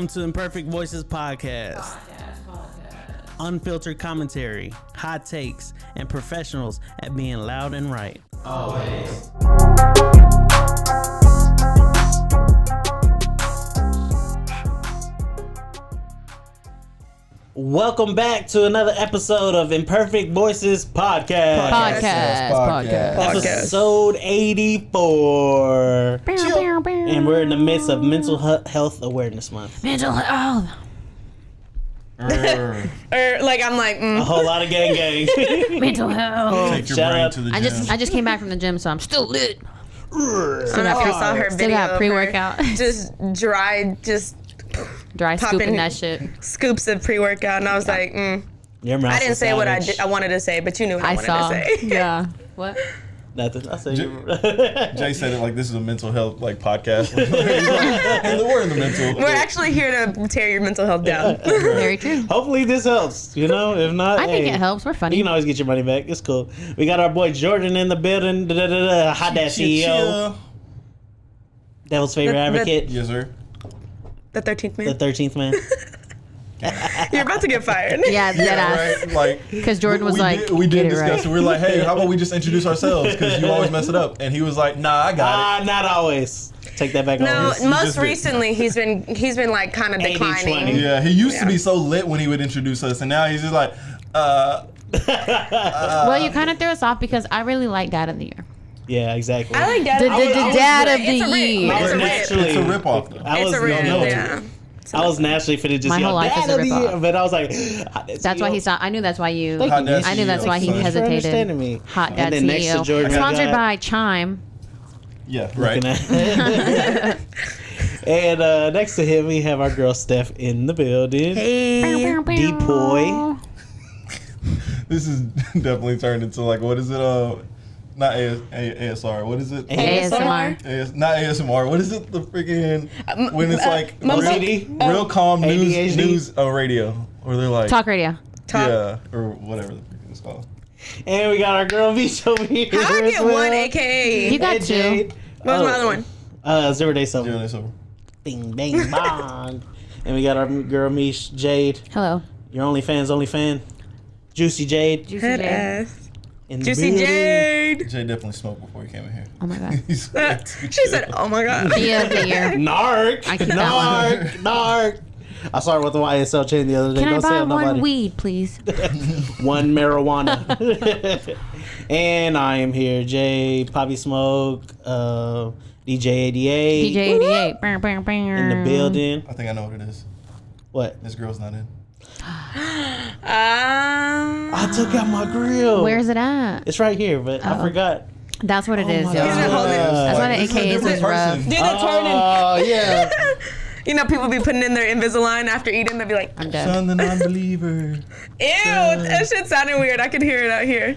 Welcome to Imperfect Voices Podcast. Unfiltered commentary, hot takes, and professionals at being loud and right. Always. Welcome back to another episode of Imperfect Voices Podcast. Episode 84. And we're in the midst of Mental Health Awareness Month. Mental health. A whole lot of gang. Mental health. Take your Shout brain out. to the gym. I just came back from the gym, so I'm still lit. I saw her Still video. got of pre-workout. her just dry, Dry popping scooping that shit. scoops of pre-workout, and I was like, Your mouth I didn't is say what I savage. wanted to say, but you knew what I wanted saw. to say. Yeah. What? Nothing. I said Jay said it like this is a mental health podcast. He's like, hey, we're in the mental. We're actually here to tear your mental health down. Very true. Hopefully this helps. You know, if not, I think hey, it helps. We're funny. You can always get your money back. It's cool. We got our boy Jordan in the building. Hot Dad CEO. Devil's favorite advocate. Yes, sir. The 13th The man. 13th man. You're about to get fired. Yeah, dead ass. Right. Like, Because Jordan was like, we did get it discuss right. it. We were like, hey, how about we just introduce ourselves? Because you always mess it up. And he was like, nah, I got it. Not always. Take that back. No, always. most just did. recently he's been like kind of 80-20. declining. Yeah, he used to be so lit when he would introduce us, and now he's just like, well, you kind of threw us off because I really like Dad of the Year. Yeah, exactly. I like that. The Dad of the It's a rip. Year. It's a rip. Naturally, it's a ripoff, though. I was It's a rip. no, Yeah. I was naturally finna just My yell whole life is Dad a of the ripoff. Year, but I was like, That's why he stopped. I knew that's why you. Thank Hot you. Dad I knew that's why he CEO. Thanks for hesitated. understanding me. Hot Dad And then next to CEO. Jordan, we Sponsored got- by Chime. Yeah, right. And next to him, we have our girl Steph in the building. Hey. Depoy. This is definitely turned into like, what is it? Not ASR. What is it? ASMR. Not ASMR. What is it? The freaking when it's like real calm ADHD? news radio, or they're like Talk radio. yeah, or whatever the freaking it's called. And we got our girl Beach over here. How I as get well. one, AKA? You got Hey, Jade. two. What was my other one? 0 Day Summer. Yeah, so Bing, bang, bong. And we got our girl Mish Jade. Hello. Your only fan. Juicy Jade. Juicy Head J. ass. In the Juicy building. Jade. Jay definitely smoked before he came in here. Oh my God. He's She said, "Oh my god." Tia of the Year. Narc. I keep that one. Narc. I saw her with the YSL chain the other day. Can I Don't say buy it, nobody. one weed, please? One marijuana. And I am here, Jay, Poppy Smoke, DJ 88 DJ 88. in the building. I think I know what it is. What? This girl's not in. I took out my grill. Where's it at? It's right here, but I forgot. That's what it is, my yo. God. That's why the This is a AKA is different rough. person. Do the turning. Oh, yeah. You know, people be putting in their Invisalign after eating. They'll be like, I'm dead. Son, the non-believer. "Ew, that shit sounded weird." I could hear it out here.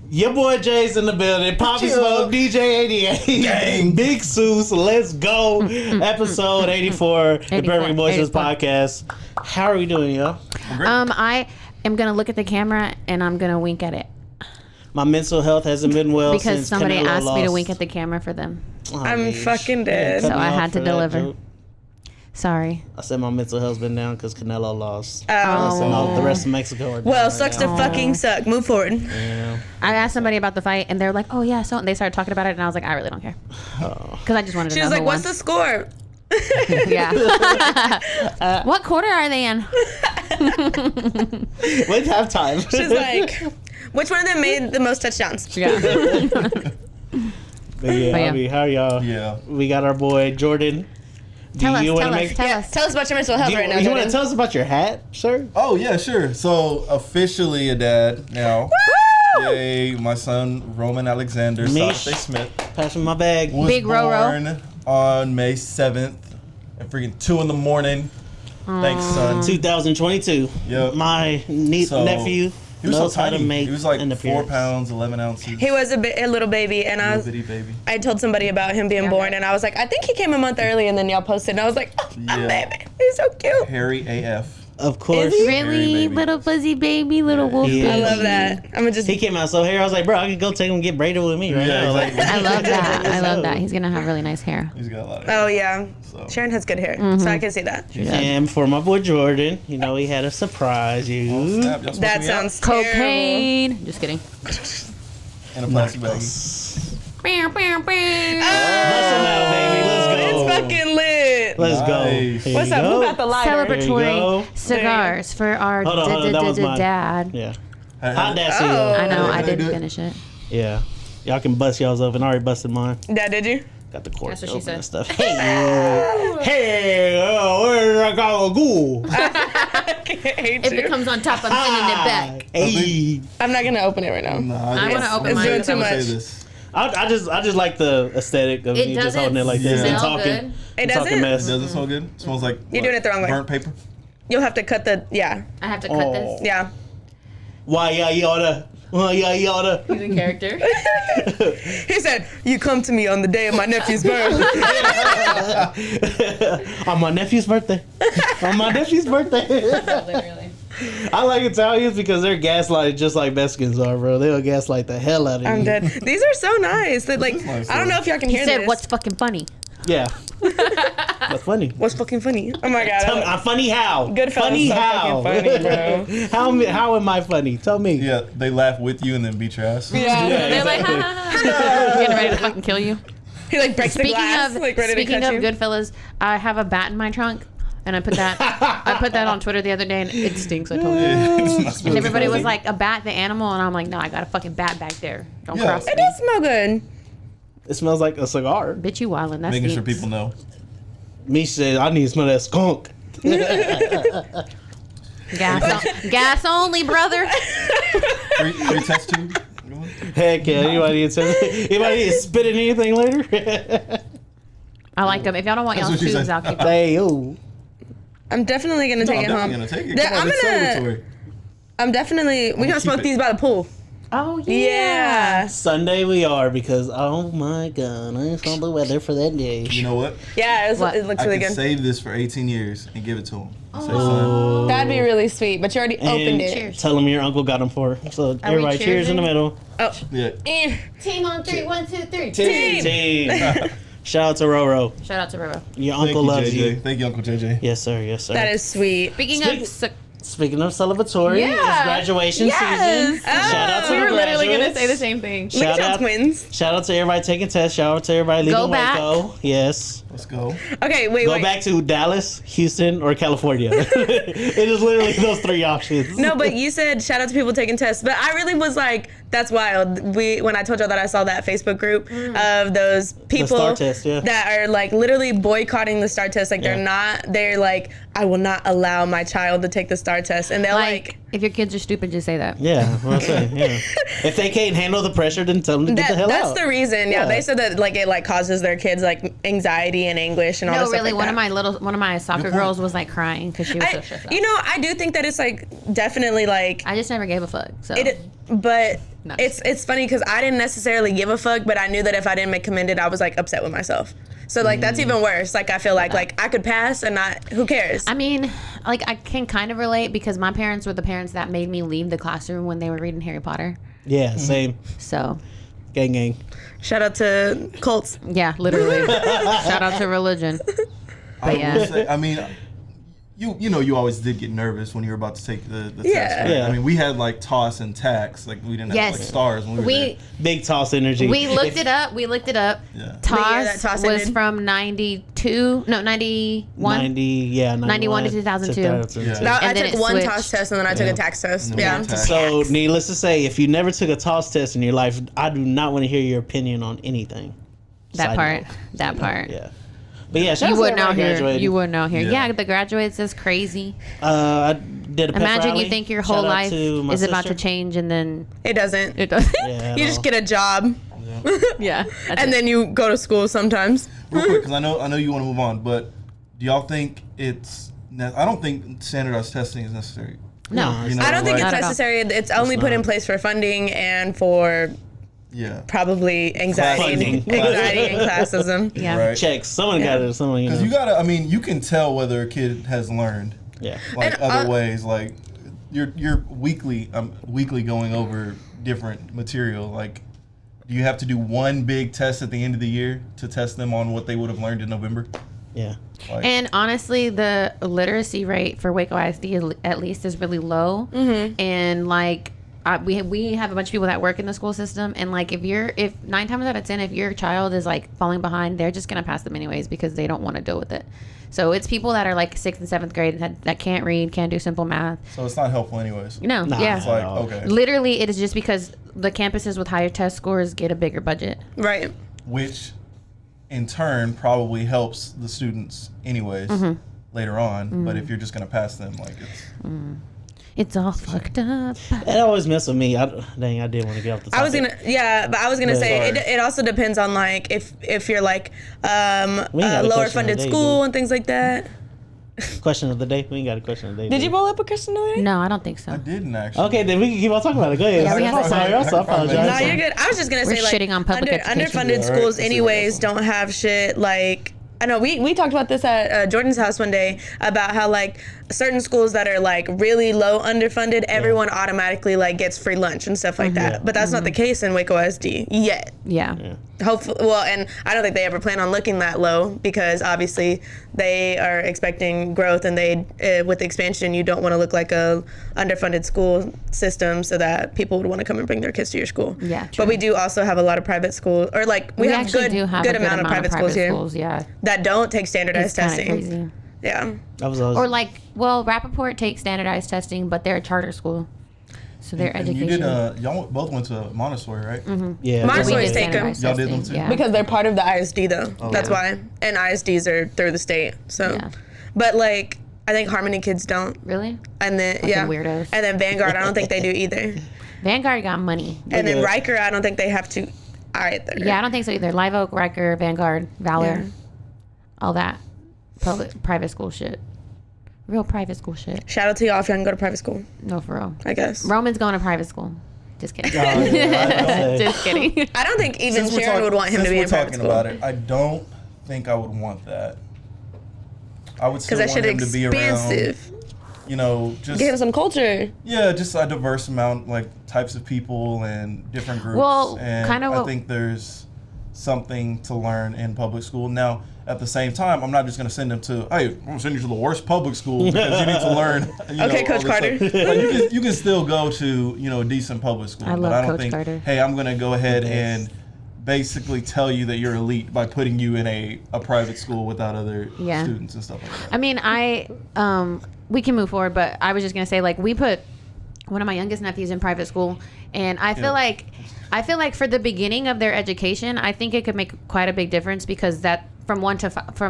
Your boy Jay's in the building. Poppy Yeah. Smoke, DJ 88. Gang. Big Seuss, let's go. Episode 84, the 84, Perfect Voices 84. Podcast. How are we doing, yo? I am gonna look at the camera and I'm gonna wink at it My mental health hasn't been well because since somebody Canelo asked me to lost. wink at the camera for them. Oh, I'm Mish. fucking dead. Cut So me I off had to for that deliver. joke. Sorry. I said my mental health's been down because Canelo lost. Oh. And all the rest of Mexico are down Well, right sucks now. to fucking suck. Move forward. Yeah. I asked somebody about the fight and they're like, "Oh yeah," so and they started talking about it and I was like, "I really don't care," because I just wanted to She know was like, who "What's won. the score?" Yeah. What quarter are they in? When's halftime? She's like, "Which one of them made the most touchdowns?" Yeah. But yeah, But yeah. I mean, how are y'all? Yeah. We got our boy Jordan. Tell us. you Tell wanna us. make- Tell Yeah, us. tell us about your mental health Do right now, you want Jordan. to tell us about your hat, sir? Oh yeah, sure. So officially a dad now. Woo! Yay! My son Roman Alexander Mish. Sasha Smith Pass me my bag. was Big Roro. born on May 7th at freaking 2 a.m. Thanks, son. 2022. Yep. My So, nephew He was so knows how to tiny. make He was like an 4 appearance. pounds, 11 ounces. He was a little baby, and Little bitty baby. I told somebody about him being born, and I was like, "I think he came a month early," and then y'all posted, and I was like, "Oh, Yeah. baby, he's so cute." Hairy AF. Of course. Really, little fuzzy baby, little wolf. Yeah. I love that. I'm gonna just. He came out so hairy. I was like, bro, I could go take him and get braided with me right now. Like, I love that. I love that. He's gonna have really nice hair. He's got a lot of hair. Oh yeah, So. Sharon has good hair, Mm-hmm. so I can see that. and for my boy Jordan, you know, he had a surprise you. Oh, snap. Y'all smoking That me sounds terrible. Cocaine. Just kidding. out? And a plastic baggie. Bust him out, baby. Let's go. It's fucking lit. Let's go. Nice. Here What's you up? go. Who got the lighter? There you go. Celebratory cigars for our Hold on, that was mine. dad. Yeah. Hey, Hot dad Oh. seal. I know. How I they didn't do it? finish it. Yeah. Y'all can bust y'all's open. I already busted mine. Dad, did you? Got the cork That's what she open said. and stuff. Hey, where I gotta go? I hate If you. it comes on top, I'm sending it back. Hey. I'm not gonna open it right now. Nah, I wanna open It's mine. doing too I'm gonna much. say this. I just like the aesthetic of It me just doesn't holding it like this and smell talking. good. It and talking doesn't? mess. Does it smell good? It smells like You're doing it the wrong way. burnt paper. You'll have to cut the. Yeah. I have to cut this. Yeah. Why y'all oughta? He's in character. He said, "You come to me on the day of my nephew's birth." On my nephew's birthday. On my nephew's birthday. Literally. I like Italians because they're gaslighted just like Mexicans are, bro. They'll gaslight the hell out of you. I'm dead. These are so nice. That like, nice, I don't know if y'all can He hear said, this. "What's fucking funny?" Yeah. That's funny. What's fucking funny? Oh my god. Tell me, I'm funny how? Goodfellas Funny so how? fucking funny, bro. how am I funny? Tell me. Yeah, they laugh with you and then beat your ass. Yeah. They're like, ha, ha, ha. Getting ready to fucking kill you. He like breaks the Speaking glass, of like ready to speaking cut of you. Goodfellas, I have a bat in my trunk, and I put that on Twitter the other day, and it stinks. I told you. And everybody was like, "A bat, the animal," and I'm like, "No, I got a fucking bat back there. Don't Yeah. cross It me." does smell good. It smells like a cigar. Bitch, you wildin'. That's Making sure people know. Me said, I need to smell that skunk. gas only, brother. Free test tube. Heck yeah. Anybody need to spit in anything later? I like them. If y'all don't want That's y'all's what you tubes, said. I'll keep them. Hey, yo. I'm definitely gonna take I'm it definitely home. gonna take it. Yeah, Come on, I'm it's gonna- celebratory. I'm definitely. We're gonna keep smoke it. these by the pool. Oh Yeah. Sunday we are because, oh my God, I saw the weather for that day. You know what? Yeah, What? it looks I really could good. save this for 18 years and give it to him. Say, son, Oh. That'd be really sweet. But you already opened it. Cheers. Tell him your uncle got him for. So everybody cheers in the cheersing? middle. Oh. yeah. Eh. Team on 3, 1, 2, 3. Team. Shout out to Roro. Shout out to Roro. Your Thank uncle you, loves JJ. you. Thank you, Uncle JJ. Yes, sir. Yes, sir. That is sweet. Speaking Speaking of celebratory, Yeah. it's graduation season. Shout out to we the were literally gonna graduates. say the same thing. Look at y'all twins. Shout out to everybody taking tests. Shout out to everybody leaving Go back. Waco. Yes. Let's go. Okay, wait. Go back to Dallas, Houston, or California. It is literally those three options. No, but you said shout out to people taking tests. But I really was like, that's wild. When I told y'all that I saw that Facebook group of those people STAR test, yeah. that are like literally boicotting the STAR test. Like Yeah. they're like, I will not allow my child to take the STAR test. And they're Like, if your kids are stupid, just say that. Yeah, what I'm saying. Yeah. If they can't handle the pressure, then tell them to get the hell that's out. the reason. Yeah, Yeah. they said that like it like causes their kids like anxiety and anguish and all No, this stuff really, like one of my soccer point. girls was like crying because she was so stressed out. you know, I do think that it's like definitely like I just never gave a fuck. So but No. it's funny because I didn't necessarily give a fuck, but I knew that if I didn't make commended, I was like upset with myself. So like that's even worse. Like I feel like I could pass and not. Who cares? I mean, like I can kind of relate because my parents were the parents that made me leave the classroom when they were reading Harry Potter. Yeah, same. So Gang, gang. Shout out to cults. yeah, literally. Shout out to religion. I yeah. will say, I mean, you know, you always did get nervous when you were about to take the test. Yeah. Right? Yeah. I mean, we had like TAAS and TAAS. Like we didn't have like Yes. stars when we were there. Big toss energy. We looked it up. We looked it up. Yeah. The year TAAS that TAAS was ended. from 91. 91 to 2002. Now, I And then took it one switched. TAAS test and then I took a tax test. And then Yeah. one tax. So, needless to say, if you never took a toss test in your life, I do not want to hear your opinion on anything. That Side part. note. That part. Yeah. But yeah, shout You out to wouldn't out everybody here. graduating. You wouldn't out here. Yeah. Yeah, the graduates is crazy. I did a pep Imagine rally. you think your Shout whole out life to my is about to sister. change and then It doesn't. it doesn't. Yeah, You just get a job Yeah. and then you go to school sometimes. Real quick, because I know you want to move on, but do y'all think it's? I don't think standardized testing is necessary. No. You know, I don't think like- it's Not at all. necessary. It's only put in place for funding and for Yeah. probably anxiety Funding. and classism. Yeah. Right. checks. Someone got it. Someone, you know. Because you gotta. I mean, you can tell whether a kid has learned Yeah. Like And, other ways, like you're weekly going over different material. Like, do you have to do one big test at the end of the year to test them on what they would have learned in November? Yeah. Like, And honestly, the literacy rate for Waco ISD at least is really low. And like we have a bunch of people that work in the school system, and like if 9 times out of 10, if your child is like falling behind, they're just gonna pass them anyways because they don't want to deal with it. So it's people that are like 6th and 7th grade that can't read, can't do simple math. so it's not helpful anyways. No, Nah. yeah. It's like, okay. Literally, it is just because the campuses with higher test scores get a bigger budget. Right. Which in turn probably helps the students anyways later on. But if you're just going to pass them, like It's all fucked up. It always messed with me. I did want to get off the topic. I was gonna say sorry. it also depends on like if you're like got a lower question of funded the day, school dude. and things like that. Question of the day. We ain't got a question of the day. Did you dude. roll up a question today? No, I don't think so. I didn't actually. Okay, then we can keep on talking about it. Go ahead. Yeah, we have I'm to- sorry. I apologize. No, you're good. I was just gonna We're say like shitting on public education. underfunded Yeah, schools right. anyways don't have shit like. I know we talked about this at Jordan's house one day about how like certain schools that are like really low underfunded, everyone automatically like gets free lunch and stuff like that. Yeah. But that's not the case in Waco SD yet. Yeah. Hopefully, well, and I don't think they ever plan on looking that low because obviously they are expecting growth, and they with the expansion you don't want to look like a underfunded school system so that people would want to come and bring their kids to your school. Yeah, true. But we do also have a lot of private schools, or like we have actually good do have good a amount of private schools here yeah. that don't take standardized It's kind of testing. crazy. Yeah. I was Or like, well, Rappaport takes standardized testing, but they're a charter school. So their And you education. did. Y'all both went to Montessori, right? Yeah. Montessori we did take 'em. standardized Y'all did them testing, too? Yeah. Because they're part of the ISD though. That's Yeah. why. And ISDs are through the state. So Yeah. but like I think Harmony kids don't. Really? And then Fucking weirdos. And then Vanguard, I don't think they do either. Vanguard got money. And then Okay. Riker, I don't think they have to either. Yeah, I don't think so either. Live Oak, Riker, Vanguard, Valor, Yeah. all that. Private school shit. Real private school shit. Shout out to y'all if y'all can go to private school, No, for real. I guess. Roman's going to private school. Just kidding. Oh, yeah. Just kidding. I don't think even Since we're Sharon would want him to be in since we're private talking school. about it, I don't think I would want that. I would still Because that want shit him to be around, expensive. you know, just Give him some culture. yeah, just a diverse amount, like types of people and different groups. Well, and kind of I what- think there's something to learn in public school. Now, at the same time, I'm not just going to send him to, hey, I'm going to send you to the worst public school because you need to learn. You Okay, know, Coach all this Carter. stuff. Like, you can still go to, you know, a decent public school. I but love I don't Coach think, Carter. hey, I'm going to go ahead and basically tell you that you're elite by putting you in a private school without other Yeah. students and stuff like that. I mean, we can move forward, but I was just gonna say, like, we put one of my youngest nephews in private school, and I feel like for the beginning of their education, I think it could make quite a big difference because that from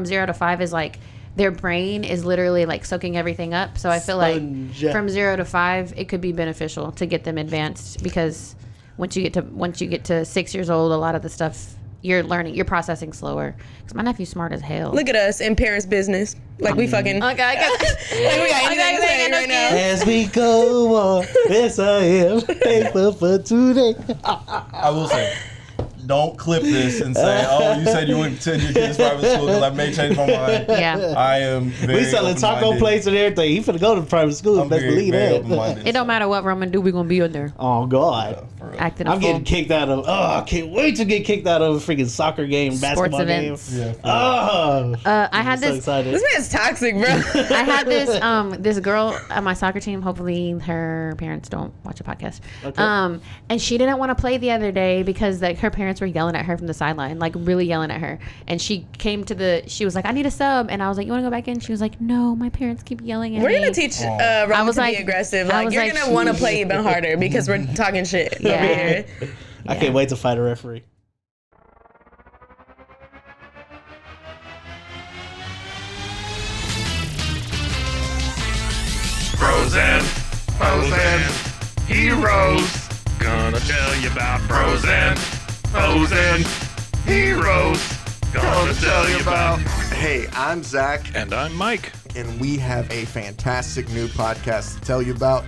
0 to 5 is like their brain is literally like soaking everything up. So I feel like Sponge. from 0 to 5, it could be beneficial to get them advanced because once you get to 6 years old, a lot of the stuff you're processing slower. Because my nephew's smart as hell. Look at us in parents' business. Like we fucking. Okay, I got Like we got anything to say right now. As we go on, yes I am thankful for today. I will say, don't clip this and say, "Oh, you said you wouldn't send your kids to private school," because I may change my mind. Yeah. I am very We selling taco open-minded. plates and everything. He finna go to private school. I'm Best very, believe very that. open-minded. It don't matter what Roman do, we gonna be in there Oh God. Yeah, for real. acting a I'm fool. getting kicked out of. Oh, I can't wait to get kicked out of a freaking soccer game, Sports basketball events. game. Yeah, for real. Oh, I had I'm so this. excited. This man's toxic, bro. I had this girl at my soccer team. Hopefully, her parents don't watch the podcast. Okay. And she didn't want to play the other day because like her parents were yelling at her from the sideline, like really yelling at her. And she came to she was like, "I need a sub," and I was like, "You want to go back in?" She was like, "No, my parents keep yelling at We're me." gonna teach I Roman was to like- be aggressive. I Like was you're like, gonna want to play even harder because we're talking shit over Yeah. here. I can't wait to fight a referee. Frozen, heroes. Gonna tell you about frozen heroes. Gonna tell you about. Hey, I'm Zach, And I'm Mike. and we have a fantastic new podcast to tell you about.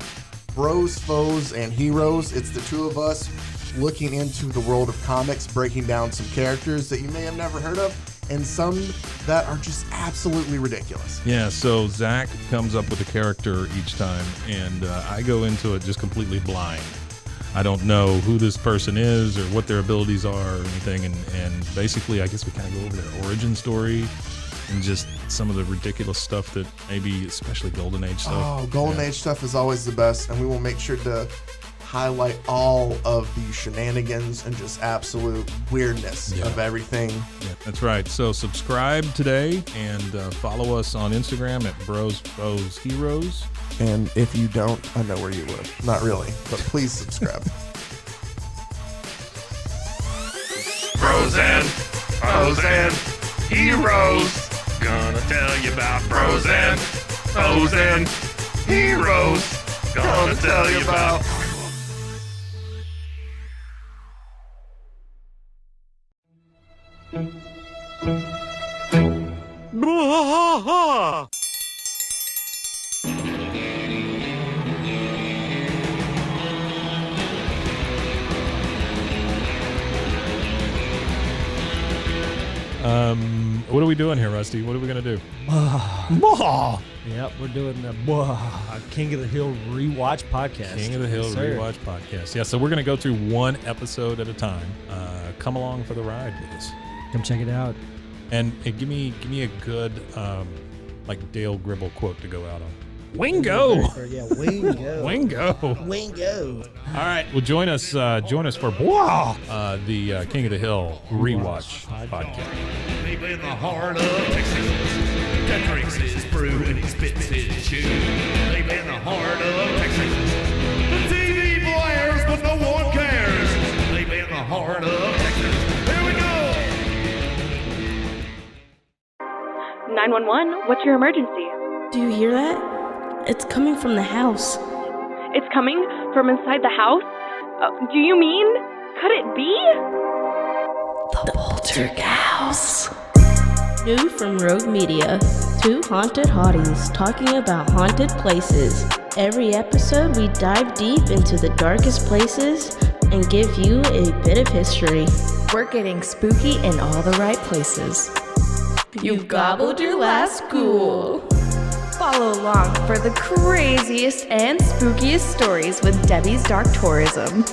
Bros, Foes, and Heroes. It's the two of us looking into the world of comics, breaking down some characters that you may have never heard of, and some that are just absolutely ridiculous. Yeah, so Zach comes up with a character each time, and I go into it just completely blind. I don't know who this person is or what their abilities are or anything, and basically I guess we kind of go over their origin story and just some of the ridiculous stuff that maybe, especially Golden Age stuff. Oh, Golden Age stuff is always the best, and we will make sure to highlight all of the shenanigans and just absolute weirdness of everything. Yeah, that's right. So subscribe today and follow us on Instagram at Bros Foes Heroes. And if you don't, I know where you live. Not really, but please subscribe. Bros and foes and heroes. Gonna tell you about bros and foes and heroes. Gonna tell you about. What are we doing here, Rusty? What are we going to do? Yep, we're doing the King of the Hill rewatch podcast. King of the Hill Yes, sir. rewatch podcast. Yeah, so we're going to go through one episode at a time. Come along for the ride with us. Come check it out. And give me a good like Dale Gribble quote to go out on. Wingo. Yeah, Wingo. Wingo. Wingo. All right. Well, join us for the King of the Hill rewatch podcast. Deep in the heart of Texas, Ted drinks his brew and he spits his chew. Deep in the heart of Texas, the TV blares but no one cares. Deep in the heart of Texas, here we go. 911, what's your emergency? Do you hear that? It's coming from the house. It's coming from inside the house? Do you mean? Could it be? The Poltergeist. New from Rogue Media. Two haunted hotties talking about haunted places. Every episode we dive deep into the darkest places and give you a bit of history. We're getting spooky in all the right places. You've gobbled your last ghoul. Follow along for the craziest and spookiest stories with Debbie's Dark Tourism.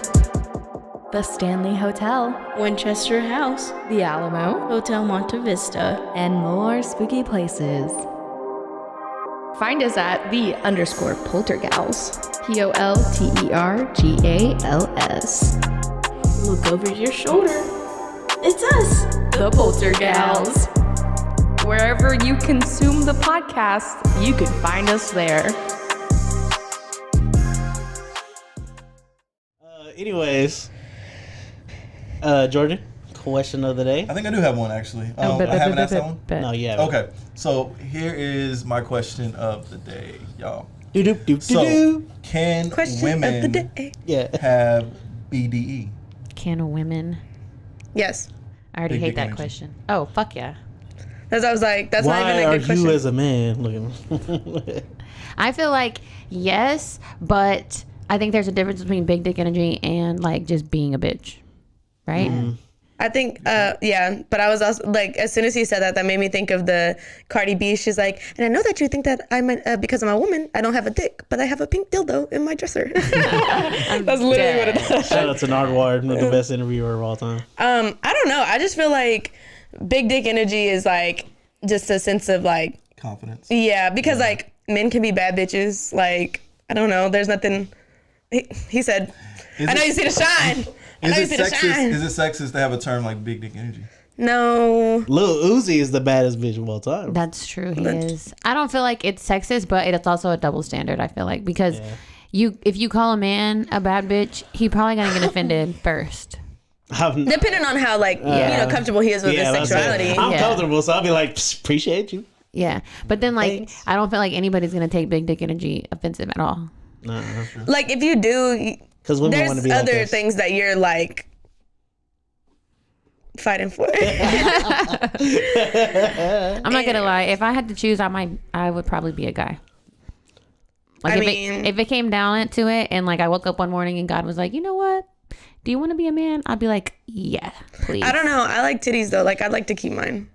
The Stanley Hotel, Winchester House, The Alamo, Hotel Monte Vista, and more spooky places. Find us at _Poltergals. POLTERGALS. Look over your shoulder. It's us, The Poltergals. Wherever you consume the podcast, you can find us there. Anyways, Jordan, question of the day. I think I do have one actually. I haven't asked that one. No, you haven't. Okay, so here is my question of the day, y'all. So, can Question women of the day. have BDE? Can women? Yes. I already Big hate dick that energy. question. Oh, fuck yeah. As I was like, that's not why even a are good question. you as a man looking? I feel like yes, but I think there's a difference between big dick energy and like just being a bitch, right? I think, yeah, but I was also like, as soon as he said that, that made me think of the Cardi B. She's like, and I know that you think that I'm because I'm a woman, I don't have a dick, but I have a pink dildo in my dresser. That's literally what it does. Shout out to Nardwar, the best interviewer of all time. I don't know. I just feel like big dick energy is like just a sense of like Confidence. Yeah, because like men can be bad bitches. Like I don't know. There's nothing. He said, I know you see the shine. Is it sexist to have a term like big dick energy? No. Lil Uzi is the baddest bitch of all time. That's true. He is. I don't feel like it's sexist, but it's also a double standard. I feel like because if you call a man a bad bitch, he probably gonna get offended first. Depending on how like you know comfortable he is with his sexuality. I'm comfortable, so I'll be like, appreciate you. Yeah, but then like I don't feel like anybody's gonna take big dick energy offensive at all. No, that's true. Like if you do, because women want to be there's like other us. things that you're like fighting for. I'm not gonna lie. If I had to choose, I would probably be a guy. Like if it came down to it, and like I woke up one morning and God was like, you know what? Do you want to be a man? I'd be like, yeah, please. I don't know. I like titties though. Like I'd like to keep mine.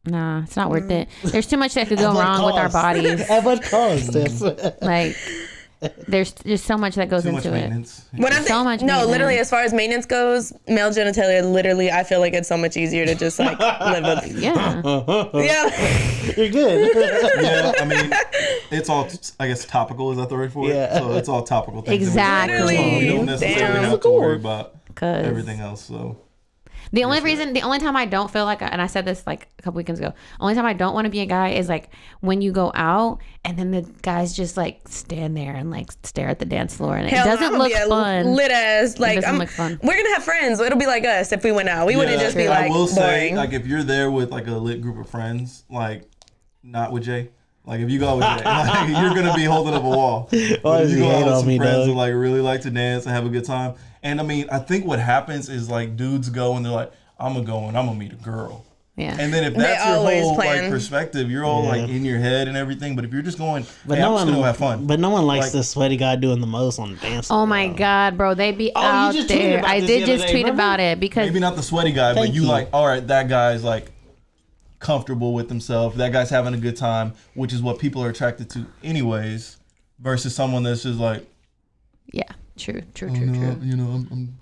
Nah, it's not worth it. There's too much that could go wrong with our bodies. At what cost? Like, there's just so much that goes into it. When I So much no, maintenance. literally, as far as maintenance goes, male genitalia, literally, I feel like it's so much easier to just like live with. Yeah. Yeah. You're good. Yeah, I mean, it's all, I guess, topical. Is that the word for it? Yeah. So it's all topical things. Exactly. You don't necessarily Damn. have to worry about 'Cause everything else. So the only time I don't feel like, and I said this like a couple weekends ago, only time I don't want to be a guy is like when you go out and then the guys just like stand there and like stare at the dance floor and Hell, it doesn't I'm look gonna be a fun. Lit as like doesn't look fun. We're gonna have friends. It'll be like us if we went out. We wouldn't just be like I will say, boring. like, if you're there with like a lit group of friends, like, not with Jay. Like, if you go with Jay, like, you're gonna be holding up a wall. But if you go out with some friends who like really like to dance and have a good time, and I mean, I think what happens is like dudes go and they're like, I'm gonna go and I'm gonna meet a girl. Yeah. And then if They that's your always whole plan. like perspective, you're all like in your head and everything. But if you're just going, But hey, no I'm just one gonna have fun. But no one likes Like- the sweaty guy doing the most on the dance floor. Oh my God, bro. They be out just tweeted there. about I this did the other just day, tweet remember? about it because Maybe not the sweaty guy, but Thank you you. like, all right, that guy's like comfortable with himself. That guy's having a good time, which is what people are attracted to anyways, versus someone that's just like, yeah, true. you know, I'm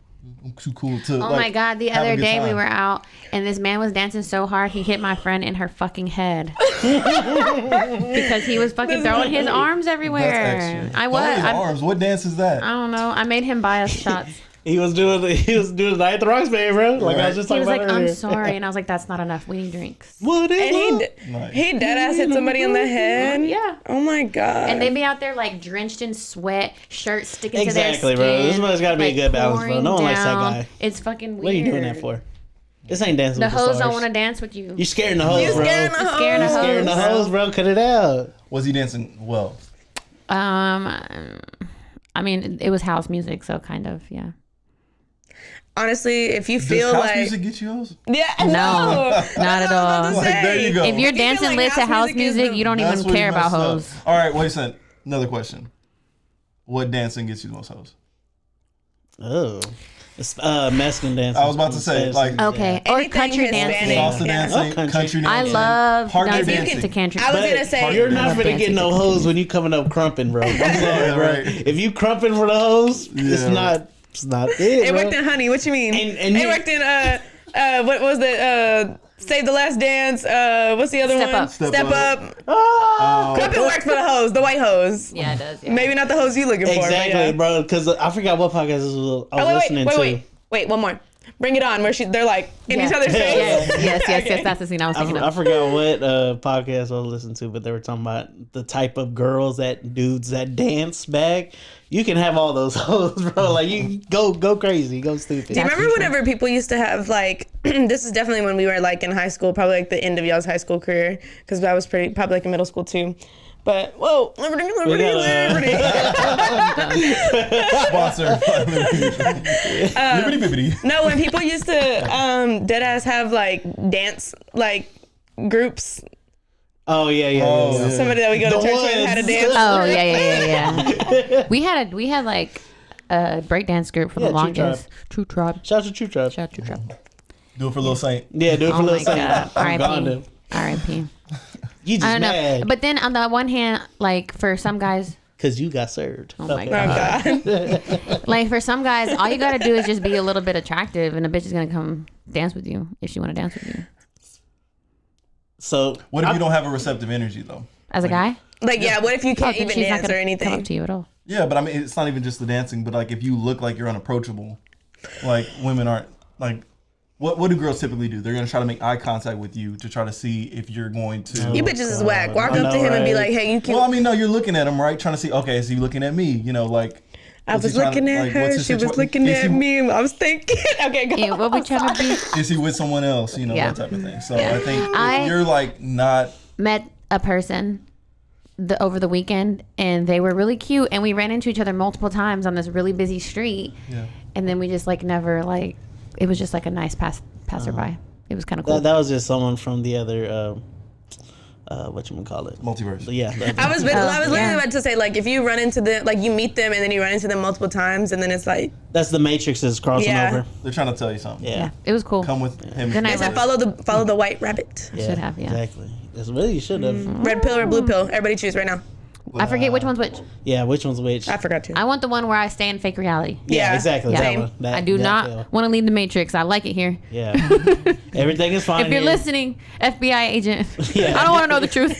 too cool to. Oh like, my God, the have a other good day we time. were out and this man was dancing so hard he hit my friend in her fucking head. Because he was fucking throwing his arms everywhere. That's extra. I was. Throwing his I arms. What dance is that? don't know. I made him buy us shots. He was doing the night at the Roxbury, bro. Like I was just He talking was about like, I'm earlier. sorry. And I was like, that's not enough. We need drinks. What is And it? he dead ass hit somebody on the head. Yeah. Oh my God. And they be out there like drenched in sweat, shirts sticking Exactly, to their bro. skin. This one's gotta be a good balance, bro. pouring No one likes that down. guy. It's fucking weird. What are you doing that for? This ain't dancing The with the hoes stars. don't want to dance with you. You scaring the hoes, bro. scaring the You're scaring the You scaring the hoes. hoes, bro. Cut it out. Was he dancing well? I mean, it was house music, so kind of, yeah. Honestly, if you Does feel house like music get you hoes? yeah, No, not at all. Like, there you go. If you're You feel dancing like lit to house house music is music, the- you don't That's even what care about messed up. hoes. All right, wait a second. Another question. What dancing gets you the most hoes? Oh. It's, Mexican dancing. I was about to say, like, Okay, or Anything country Hispanic. dancing. salsa Yeah. dancing, Oh, country. country I dancing. love partner dancing dancing. to country. I was gonna say You're not love gonna get dancing. no hoes when you coming up crumping, bro. I'm sorry, Yeah, bro. right. If you crumping for the hoes, it's Yeah. not it. it bro. worked in Honey. What you mean? And it you- worked in what was the Save the Last Dance? What's the other Step one? Up. Step Up. Oh. Crumping works for the hoes, the white hoes. Yeah, it does. Yeah. Maybe not the hoes you looking for. but Exactly, yeah. bro. Because I forgot what podcast I was listening to. Wait, one more. Bring it on. Where they're like in each other's face. Yes. That's the scene I was thinking I of. forgot what podcast I was listening to, but they were talking about the type of girls dudes that dance back. You can have all those hoes, bro. Like you go crazy, go stupid. Do you remember whenever people used to have like, this is definitely when we were like in high school, probably like the end of y'all's high school career, because I was probably like in middle school too. But whoa, liberty. Sponsor. Liberty bibbity. No, when people used to dead ass have like dance like groups. Oh yeah. Somebody that we go to The church with had a ones. dance. Oh yeah. we had like a breakdance group for the Yeah, True longest. True Tribe. Shout out to True Tribe. Shout out to True Tribe. Do it for Lil Saint. Yeah, do it for Oh Lil my Saint. God. I'm gone R.I.P. to. R.I.P. You just I don't know. mad But then on the one hand, like for some guys, because you got served. oh my Oh God. God. Like for some guys, all you gotta do is just be a little bit attractive, and a bitch is gonna come dance with you if she want to dance with you. So What if you don't have a receptive energy though? As a guy, Like yeah, what if you can't then even she's not dance gonna or come up anything? to you at all. Yeah, but I mean, it's not even just the dancing, but like if you look like you're unapproachable, like women aren't like. What do girls typically do? They're gonna try to make eye contact with you to try to see if you're going to. You bitches is whack. Walk I up to know, him and be right? like, hey, you cute. Well, I mean, no, you're looking at him, right? Trying to see. Okay, is he looking at me? You know, like. I was looking at her. She was looking at me. I was thinking. Okay, go. Yeah, what we trying to be? Is he with someone else? You know, Yeah. that type of thing. So I think I- if you're like not. Met a person over the weekend, and they were really cute, and we ran into each other multiple times on this really busy street. Yeah. And then we just like never like. It was just like a nice passerby. It was kind of cool. that was just someone from the other whatchamacallit? Multiverse. Yeah. I was literally about to say, like, if you run into them, like, you meet them and then you run into them multiple times, and then it's like, that's the Matrix is crossing over. They're trying to tell you something. Yeah. It was cool. Come with him. They said follow the white rabbit. Yeah, should have, exactly. That's really you should have. Red pill or blue pill? Everybody choose right now. I forget which one's which. Yeah, which one's which? I forgot to. I want the one where I stay in fake reality. Yeah, exactly. Yeah. That one. That, I do that not pill. want to leave the Matrix. I like it here. Yeah. Everything is fine. If you're here. listening, FBI agent, Yeah. I don't want to know the truth.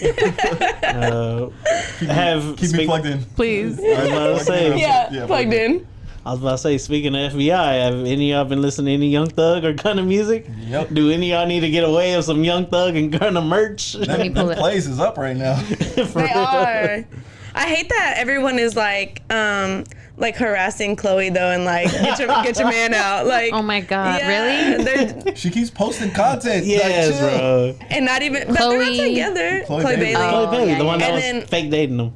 Keep me plugged in. Please. I was about to say. Plugged in. I was about to say, speaking of FBI, have any of y'all been listening to any Young Thug or Gunna music? Yep. Do any of y'all need to get away of some Young Thug and Gunna merch? That place is up right now. They are. I hate that everyone is like harassing Chloe though, and like get your man out. Like, oh my god, really? She keeps posting content. Yes, bro. And not even but they're not together. Chloe Bailey. Chloe Bailey, the one that and was fake dating them.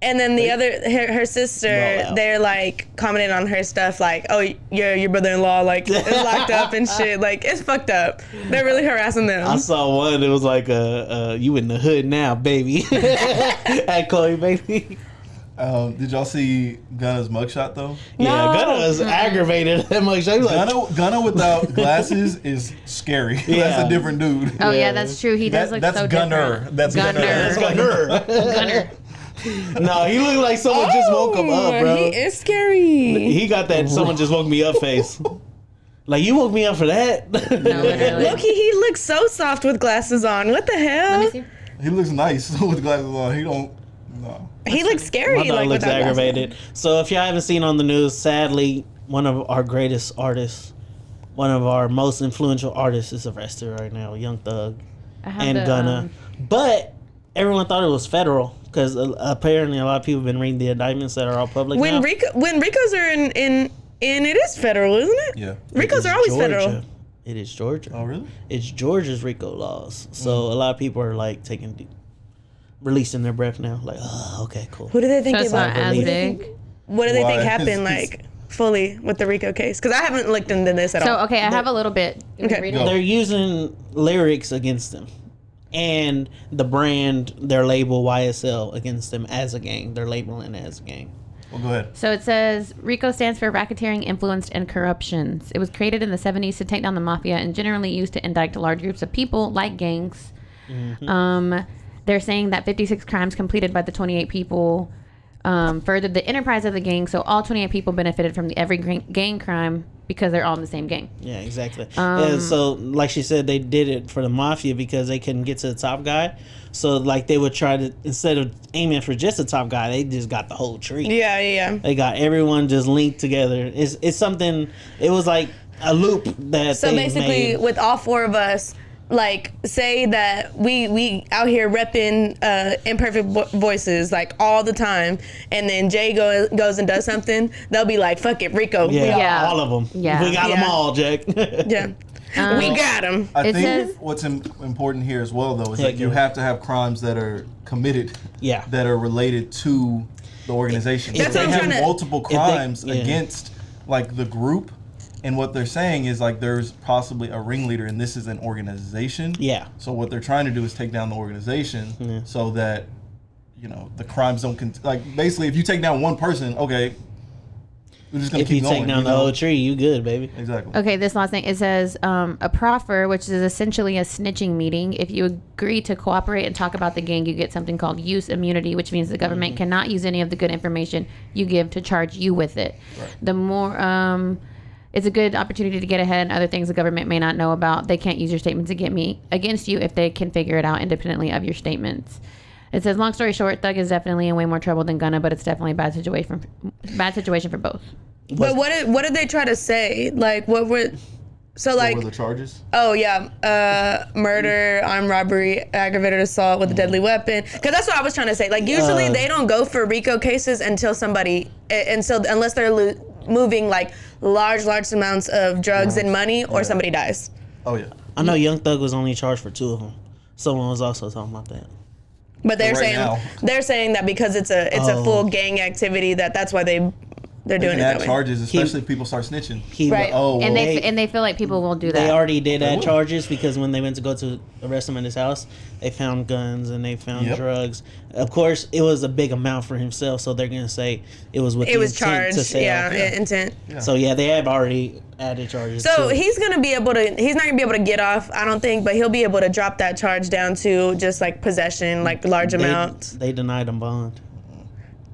And then the other, her sister, they're like commenting on her stuff, like, "Oh, your brother-in-law like is locked up and shit." Like, it's fucked up. They're really harassing them. I saw one. It was like, "You in the hood now, baby?" At Chloe Bailey. Did y'all see Gunna's mugshot though? Yeah, Gunna was aggravated at mugshot. He was like, Gunna without glasses is scary. Yeah. That's a different dude. Oh yeah, that's true. He does look so different. That's Gunner. That's Gunner. No, he looked like someone just woke him up, bro. He is scary. He got that someone just woke me up face. Like, you woke me up for that? No, literally. Loki, he looks so soft with glasses on. What the hell? Let me see. He looks nice with glasses on. He don't. No. He looks scary. My dog like looks without aggravated. So if y'all haven't seen on the news, sadly, one of our greatest artists, one of our most influential artists is arrested right now, Young Thug and Gunna. But everyone thought it was federal because apparently a lot of people have been reading the indictments that are all public when now. When Ricos are in it is federal, isn't it? Yeah. Ricos are always Georgia. federal. It is Georgia. Oh really? It's Georgia's RICO laws. So a lot of people are like releasing their breath now. Like, oh, okay, cool. Who do they think So it's not as believe big. What do they think Why? happened like fully with the RICO case? Because I haven't looked into this at So all. okay, I have a little bit. Okay. Read Go. it? They're using lyrics against them. And the brand, their label YSL against them as a gang. They're labeling it as a gang. Well, go ahead. So it says RICO stands for racketeering, influenced, and corruptions. It was created in the 70s to take down the mafia and generally used to indict large groups of people like gangs. Mm-hmm. They're saying that 56 crimes completed by the 28 people furthered the enterprise of the gang, so all 28 people benefited from every gang crime because they're all in the same gang. Yeah, exactly. Yeah, so, like she said, they did it for the mafia because they couldn't get to the top guy. So, like, they would try to, instead of aiming for just the top guy, they just got the whole tree. Yeah. They got everyone just linked together. It's something, it was like a loop that So they basically, made. with all four of us, like, say that we out here repping imperfect voices like all the time, and then Jay goes and does something, they'll be like, "Fuck it, Rico." Yeah, all of them. Yeah. We got them all, Jack. Yeah. We got him. I It think says- what's important here as well, though, is Yeah, that you go. have to have crimes that are committed, Yeah. that are related to the organization. That's If what they I'm have trying to- multiple crimes yeah. against like the group, and what they're saying is like there's possibly a ringleader, and this is an organization. Yeah. So what they're trying to do is take down the organization so that the crimes don't like basically if you take down one person, okay, we're just gonna If you keep going. take down the whole tree, you good, baby. Exactly. Okay, this last thing, it says a proffer, which is essentially a snitching meeting. If you agree to cooperate and talk about the gang, you get something called use immunity, which means the government cannot use any of the good information you give to charge you with it. Right. The more it's a good opportunity to get ahead and other things the government may not know about. They can't use your statements against you if they can figure it out independently of your statements. It says, long story short, Thug is definitely in way more trouble than Gunna, but it's definitely a bad situation for both. But what did they try to say? Like, what were... So, like... What were the charges? Oh, yeah. Murder, armed robbery, aggravated assault with a deadly weapon. Because that's what I was trying to say. Like, usually they don't go for RICO cases until unless they're moving, like, large amounts of drugs and money or somebody dies. Oh, yeah. I know Young Thug was only charged for 2 of them. Someone was also talking about that. But they're Right saying now. they're saying that because it's a full gang activity that's why they they're doing it that way. Charges, especially if people start snitching. Right. And they feel like people won't do that. They already did add charges because when they went to go to arrest him in his house, they found guns and they found drugs. Of course, it was a big amount for himself, so they're gonna say it was with intent charged, to sell. Intent. Yeah. So they have already added charges. So he's not gonna be able to get off, I don't think, but he'll be able to drop that charge down to just like possession, like large amounts. They denied him bond.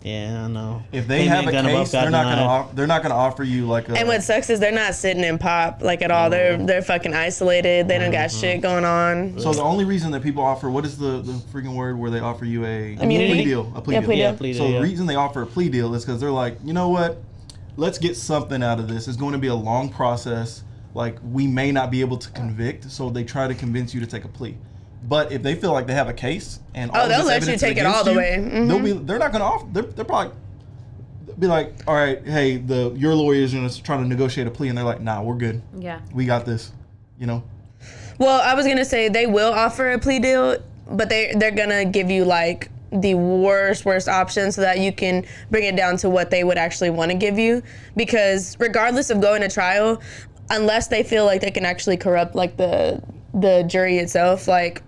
Yeah, I know. If they have a case, they're not gonna offer you like a. And what sucks is they're not sitting in pop like at all. They're fucking isolated. They don't got shit going on. So the only reason that people offer, what is the freaking word where they offer you a plea deal? A plea deal. So the reason they offer a plea deal is because they're like, you know what? Let's get something out of this. It's going to be a long process. Like we may not be able to convict, so they try to convince you to take a plea. But if they feel like they have a case and they'll let you take it all the way. They're not gonna offer. They're probably be like, all right, hey, your lawyer is gonna try to negotiate a plea, and they're like, nah, we're good. Yeah, we got this. You know. Well, I was gonna say they will offer a plea deal, but they're gonna give you like the worst option so that you can bring it down to what they would actually want to give you. Because regardless of going to trial, unless they feel like they can actually corrupt like the jury itself, like.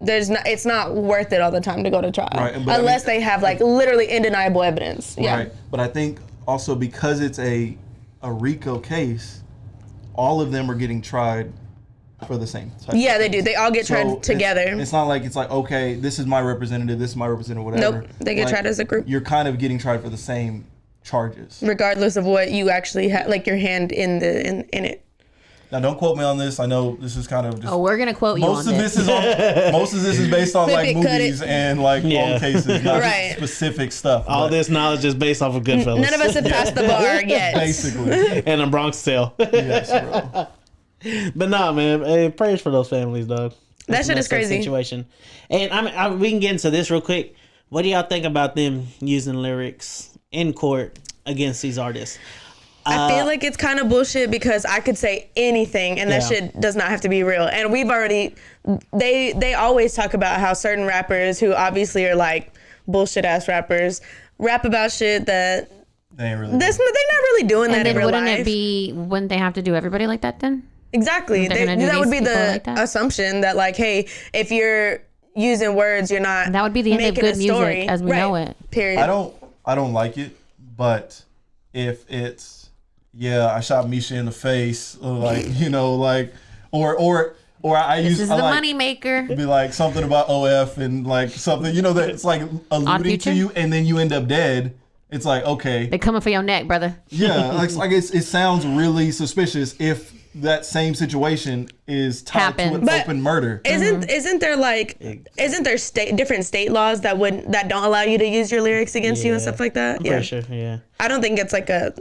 It's not worth it all the time to go to trial, right, unless they have like literally undeniable evidence. Yeah. Right, but I think also because it's a RICO case, all of them are getting tried for the same type. Yeah, they do. They all get tried together. It's not like it's like, okay, this is my representative, this is my representative, whatever. Nope, they get tried as a group. You're kind of getting tried for the same charges, regardless of what you actually have, like your hand in it. Now, don't quote me on this. I know this is kind of just. Oh, we're gonna quote you on this. Most of this is based on like movies and like long cases, not just specific stuff. All this knowledge is based off of Goodfellas. None of us have passed the bar yet. Basically. And a Bronx Tale. Yes, bro. But nah, man. Hey, prayers for those families, dog. That shit is crazy. Situation. And we can get into this real quick. What do y'all think about them using lyrics in court against these artists? I feel like it's kind of bullshit because I could say anything and that shit does not have to be real. And we've already, they always talk about how certain rappers who obviously are like bullshit ass rappers rap about shit that they're not really doing that in real life. Wouldn't they have to do everybody like that then? Exactly. That would be the assumption that like, hey, if you're using words, you're not. That would be the end of good music as we know it. Period. I don't like it, but if it's I shot Misha in the face, or like or I use this is the money maker. Be like something about OF and like something that it's like alluding to you, and then you end up dead. It's like, okay, they're coming for your neck, brother. Yeah, like it sounds really suspicious if that same situation is tied to an open murder. Isn't there different state laws that don't allow you to use your lyrics against you and stuff like that? I'm pretty sure. Yeah. I don't think it's like a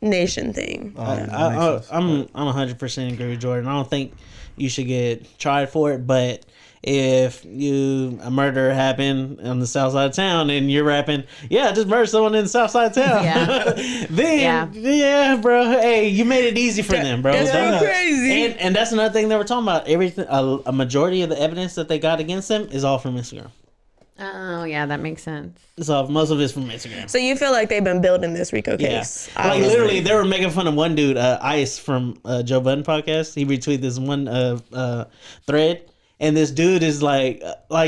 nation thing. I'm 100% agree with Jordan. I don't think you should get tried for it, but if a murder happened on the south side of town and you're rapping, just murder someone in the south side of town, then bro, hey, you made it easy for them, bro. That's crazy. And that's another thing they were talking about. Everything, a majority of the evidence that they got against them is all from Instagram. Oh yeah, that makes sense. So most of it's from Instagram. So you feel like they've been building this RICO case? Yeah. Like literally, they were making fun of one dude, Ice from Joe Budden podcast. He retweeted this one thread, and this dude is like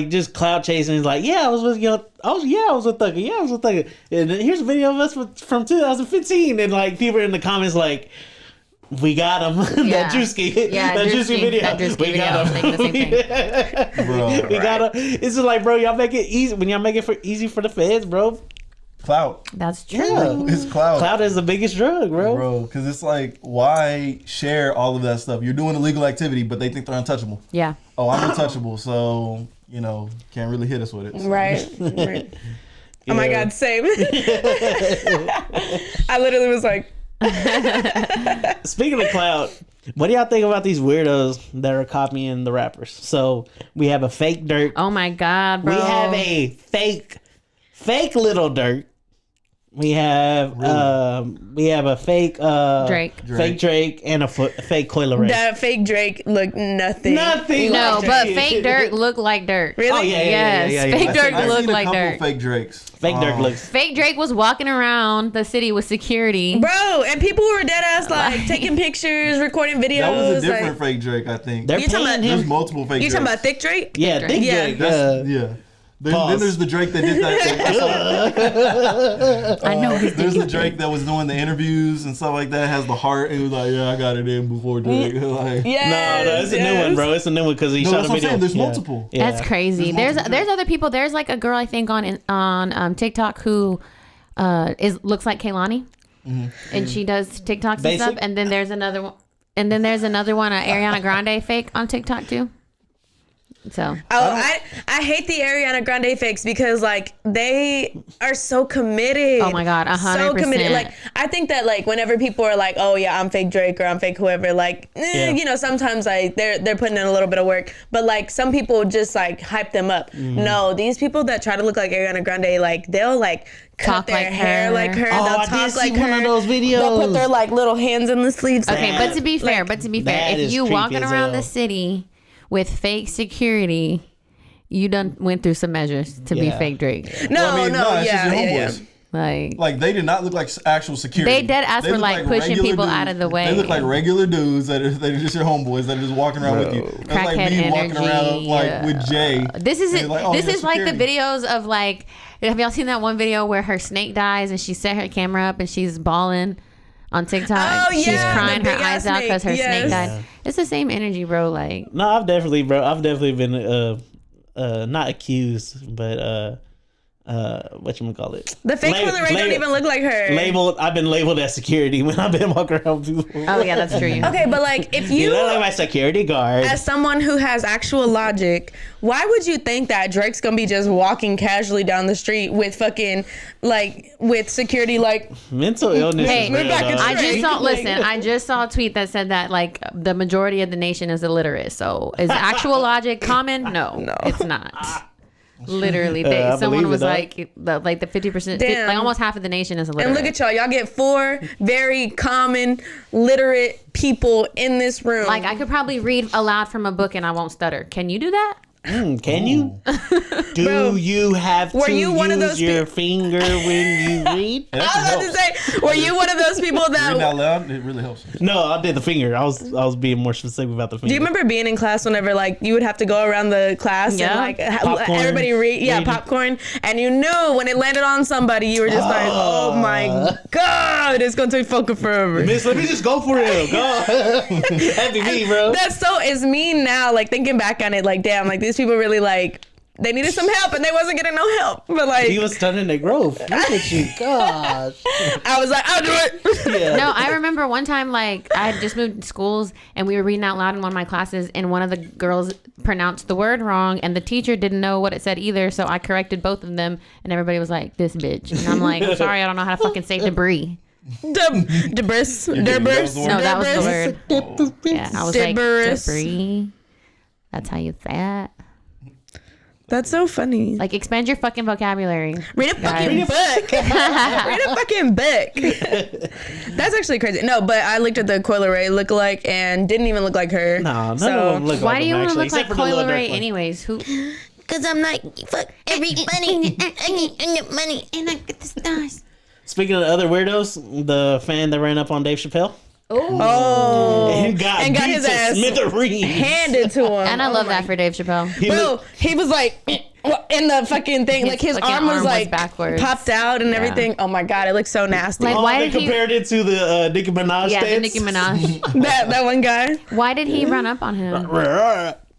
just clout chasing. He's like, I was with Thugger. I was with Thugger. And here's a video of us from 2015, and like people in the comments like, we got him. That Drewski. That Drewski video. We got him. Bro, we got him. It's just like, bro, y'all make it easy. When y'all make it easy for the feds, bro. Clout. That's true. Yeah. It's clout. Clout is the biggest drug, bro. Bro, because it's like, why share all of that stuff? You're doing illegal activity, but they think they're untouchable. Yeah. Oh, I'm untouchable, so, can't really hit us with it. So. Right. Oh my God, same. I literally was like, Speaking of Clout, what do y'all think about these weirdos that are copying the rappers? So we have a fake Durk. Oh my God, bro. We have a fake Little Durk. We have a fake fake Drake, and a fake Coil Ray. That fake Drake looked nothing. No, but fake Dirk looked like Dirk. Really? Oh, yeah. Fake Dirk looked like Dirk. Fake Drakes. Fake Dirk looks. Fake Drake was walking around the city with security, bro, and people were dead ass like taking pictures, recording videos. That was a different fake Drake, I think. They're paying him. There's multiple fake Drakes. You talking about Thick Drake? Yeah, Thick Drake. Yeah. Then there's the Drake that did that. I know. There's the Drake that was doing the interviews and stuff like that. Has the heart and he was like, "Yeah, I got it in before Drake." Like, No, it's a new one, bro. It's a new one because he shot a video. There's multiple. Yeah. That's crazy. There's other people. There's like a girl I think on TikTok who looks like Kehlani, and she does TikToks and stuff. And then there's another one. And then there's another one, Ariana Grande fake on TikTok too. So I hate the Ariana Grande fakes because like they are so committed. Oh my god, 100%. So committed. Like I think that like whenever people are like, oh yeah, I'm fake Drake or I'm fake whoever, like you know, sometimes like they're putting in a little bit of work. But like some people just like hype them up. No, these people that try to look like Ariana Grande, like they'll like cut their hair like her. They'll talk like her. One of those videos. They'll put their like little hands in the sleeves. Okay, but to be fair, if you walking around the city with fake security, you done went through some measures to be fake Drake. Like they did not look like actual security. They dead ass were like pushing people out of the way. They look like regular dudes that are just your homeboys that are just walking around with you. That's like me walking around like with Jay. This is like the videos of like. Have y'all seen that one video where her snake dies and she set her camera up and she's bawling on TikTok? Oh, yeah, she's crying her eyes out because her snake died. Yeah. It's the same energy, bro. Like no, I've definitely been not accused, but whatchamacallit? The fake Coil Ray don't even look like her. I've been labeled as security when I've been walking around with people. Oh yeah, that's true. Okay, but like if you look like my security guard. As someone who has actual logic, why would you think that Drake's gonna be just walking casually down the street with fucking like with security like mental illness? Hey, is real, I just saw a tweet that said that like the majority of the nation is illiterate. So is actual logic common? No, it's not. Literally, someone was like the 50%, like almost half of the nation is illiterate. And look at y'all get 4 very common literate people in this room. Like I could probably read aloud from a book and I won't stutter. Can you do that? Can you? Do you have to use your finger when you read? I was about to say, were you one of those people that reading out loud? It really helps. No, I did the finger. I was being more specific about the finger. Do you remember being in class whenever like you would have to go around the class and like everybody read popcorn, and you knew when it landed on somebody, you were just like, oh my god, it's gonna take fucking forever. Miss, let me just go for it. Go. That'd be me, bro. That's so is me now. Like thinking back on it, like damn, like these people really like they needed some help and they wasn't getting no help. But like he was stunning their growth. Look at you, gosh. I was like, I'll do it. Yeah. No, I remember one time like I had just moved to schools and we were reading out loud in one of my classes and one of the girls pronounced the word wrong and the teacher didn't know what it said either, so I corrected both of them and everybody was like, this bitch. And I'm like, I'm sorry, I don't know how to fucking say debris. Debris. No, that was the word. Yeah, I was like, debris. That's how you say it. That's so funny. Like, expand your fucking vocabulary. Read a fucking book. Read a fucking book. That's actually crazy. No, but I looked at the Coil Ray lookalike and didn't even look like her. No, none of them look like why do you want to look except like Coil Ray anyways? Who? Because I'm like, fuck everybody. I get money and I get the stars. Speaking of other weirdos, the fan that ran up on Dave Chappelle. Oh, and got his ass handed to him. And I love that for Dave Chappelle. He was like in the fucking thing, like his arm was like backwards, popped out and everything. Oh my god, it looks so nasty. Like, why did compared it to the Nicki Minaj? Yeah, the Nicki Minaj. that one guy. Why did he run up on him?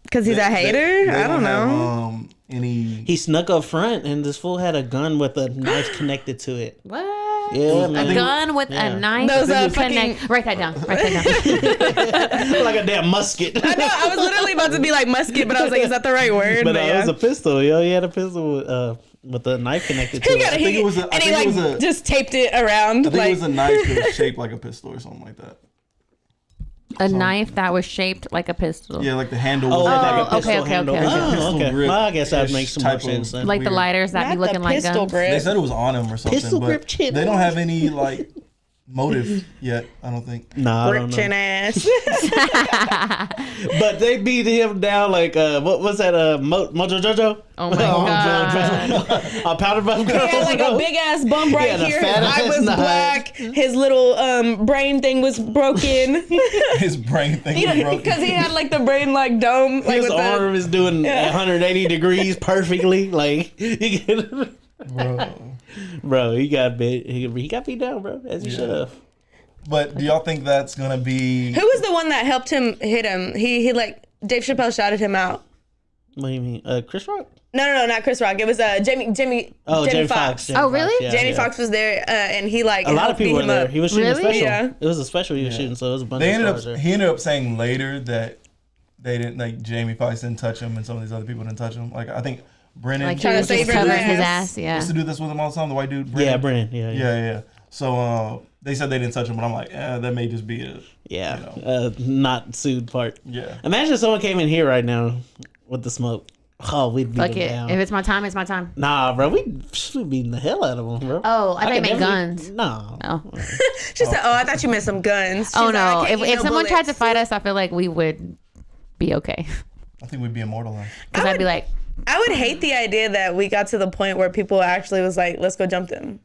Because he's a hater. I don't know. He snuck up front and this fool had a gun with a knife connected to it. What? Yeah, man. A gun with a knife connected. Write that down. Like a damn musket. I know. I was literally about to be like musket, but I was like, is that the right word? But it was a pistol. Yo, he had a pistol with a knife connected to it. I think it was a. And he just taped it around. I think it was a knife that was shaped like a pistol or something like that. A knife that was shaped like a pistol. Yeah, like the handle. Oh, was like a pistol okay. handle. Oh, okay. grip Well, I guess that makes some more type of sense. Then. Like the lighters that be Not looking the like pistol guns. grip. They said it was on him or something, Pistol but grip chip. they don't have any like motive yet. I don't think. Nah, I don't Rip chin know. ass. But they beat him down like what was that? Mojo Jojo. Oh my god. A powder puff He girl. had like a big ass bump right the here. His fat eye ass was knife. black. His little brain thing was broken. His brain thing was broken. Because he had like the brain like dome. Like His with arm is doing 180 degrees perfectly. Like, you get, bro, he got beat. He got beat down, bro, as he should have. But do y'all think that's gonna be? Who was the one that helped him hit him? He like Dave Chappelle shouted him out. What do you mean, Chris Rock? No, not Chris Rock. It was Jamie Foxx. Oh, really? Jamie Foxx was there, and he like A lot of people were beat him there. up. He was shooting a Really? special. Yeah. It was a special he was shooting, so it was a bunch They of ended stars up. there. He ended up saying later that they didn't like Jamie Foxx didn't touch him, and some of these other people didn't touch him. Like I think Brennan. Like Trying to he was save just his covering his ass. ass. Yeah. What's the dude that's with him all the time? The white dude. Brennan? Yeah, Brennan. Yeah. So they said they didn't touch him, but I'm like, that may just be a. Yeah, You know. not sued part. Yeah. Imagine if someone came in here right now with the smoke. Oh, we'd beat Fuck him it. down. If it's my time, it's my time. Nah, bro, we beating the hell out of them, bro. Oh, I thought you could meant definitely- guns. No. Oh. She said, "Oh, I thought you meant some guns." She's Oh like, no. "I can't If eat no someone tried to bullets." fight us, I feel like we would be okay. I think we'd be immortalized. Because I'd be like, I would hate the idea that we got to the point where people actually was like, "Let's go jump them."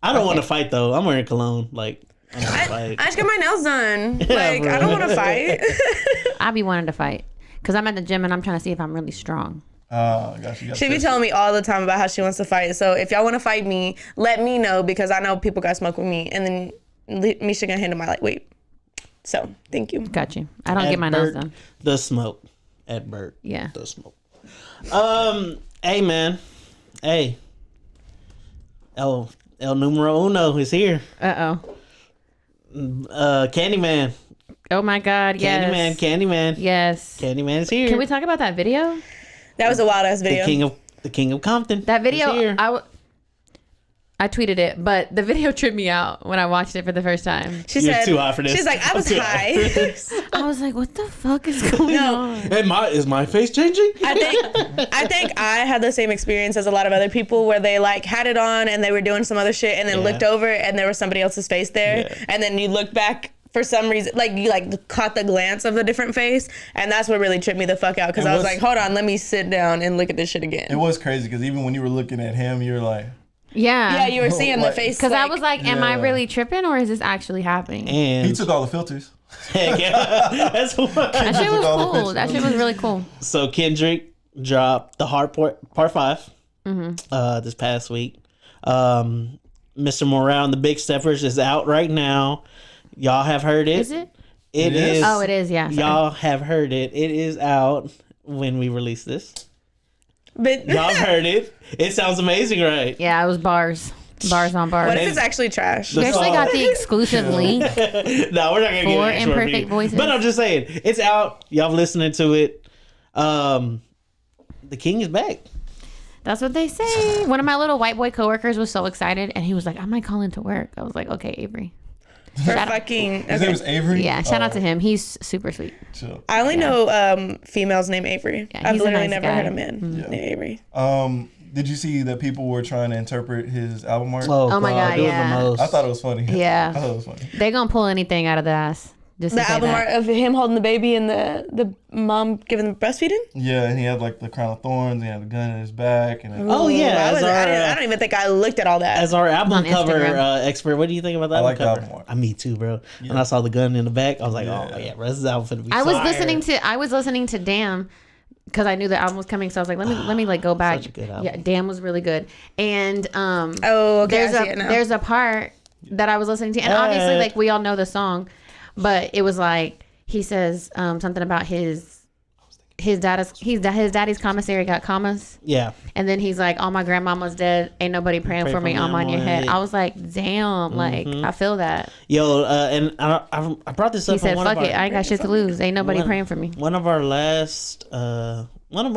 I don't want to fight though. I'm wearing cologne. Like, I'm gonna fight. I just got my nails done. Yeah, Like, bro. I don't want to fight. I'd be wanting to fight. Because I'm at the gym and I'm trying to see if I'm really strong. Got you. She be telling me all the time about how she wants to fight. So if y'all want to fight me, let me know because I know people got smoke with me. And then Misha gonna handle my lightweight. So thank you. Got you. I don't At get my nose Bert, done. The smoke. At Bert. Yeah. The smoke. Hey, man. Hey. El numero uno is here. Uh-oh. Candyman. Oh my God, yes. Candyman. Yes. Candyman is here. Can we talk about that video? That was a wild ass video. The king of Compton. That video, is here. I tweeted it, but the video tripped me out when I watched it for the first time. She You're said, too hot for this. she's like, I was I'm too high. I was like, what the fuck is going on? Hey, is my face changing? I think I had the same experience as a lot of other people where they like had it on and they were doing some other shit and then looked over and there was somebody else's face there. Yeah. And then you look back for some reason, like you like caught the glance of a different face. And that's what really tripped me the fuck out. Cause I was like, hold on, let me sit down and look at this shit again. It was crazy because even when you were looking at him, you're like, Yeah. Yeah, you were seeing the Like- face. Because I was like, am I Yeah. really tripping or is this actually happening? And he took all the filters. heck yeah, that's what. That shit was all the cool. pictures. That shit was really cool. So Kendrick dropped the Heart Part 5 this past week. Mr. Morale and the Big Steppers is out right now. Y'all have heard it. Is it? It is. Oh, it is, yeah. Sorry. Y'all have heard it. It is out when we release this. But Y'all heard it. It sounds amazing, right? Yeah, it was bars. Bars on bars. what if it's actually trash? You actually got the exclusive link. No, we're not gonna For get actual imperfect review. voices. But I'm just saying, it's out. Y'all listening to it. The king is back. That's what they say. One of my little white boy coworkers was so excited and he was like, I might call into work. I was like, okay, Avery. For fucking. His name was Avery. Yeah, shout out to him. He's super sweet. Chill. I only know females named Avery. Yeah, I've he's a literally nice never guy. heard a man named Avery. Did you see that people were trying to interpret his album art? Oh my God, it was yeah. the most. I thought it was funny. Yeah. I thought it was funny. They're going to pull anything out of the ass. Just The to say album that. art of him holding the baby and the mom giving the breastfeeding. Yeah, and he had like the crown of thorns. And he had the gun in his back. And Oh yeah, I don't even think I looked at all that. as our album On cover Instagram. expert, what do you think about that I album like the cover? album art. Me too, bro. When I saw the gun in the back, I was like, oh yeah, bro, this is album finna be I was fire. listening to Damn because I knew the album was coming, so I was like, let me like go back. Such a good album. Yeah, Damn was really good. And Oh, okay, I see it now. there's a part that I was listening to, and obviously like we all know the song, but it was like he says something about his daddy's commissary got commas, Yeah, and then he's like, oh, my grandmama's dead, ain't nobody praying for me, I'm on your head. I was like, damn, like I feel that. yo, and I brought this up. He said, on one fuck of it, our, I ain't got shit to lose, ain't nobody praying for me. One of our last, one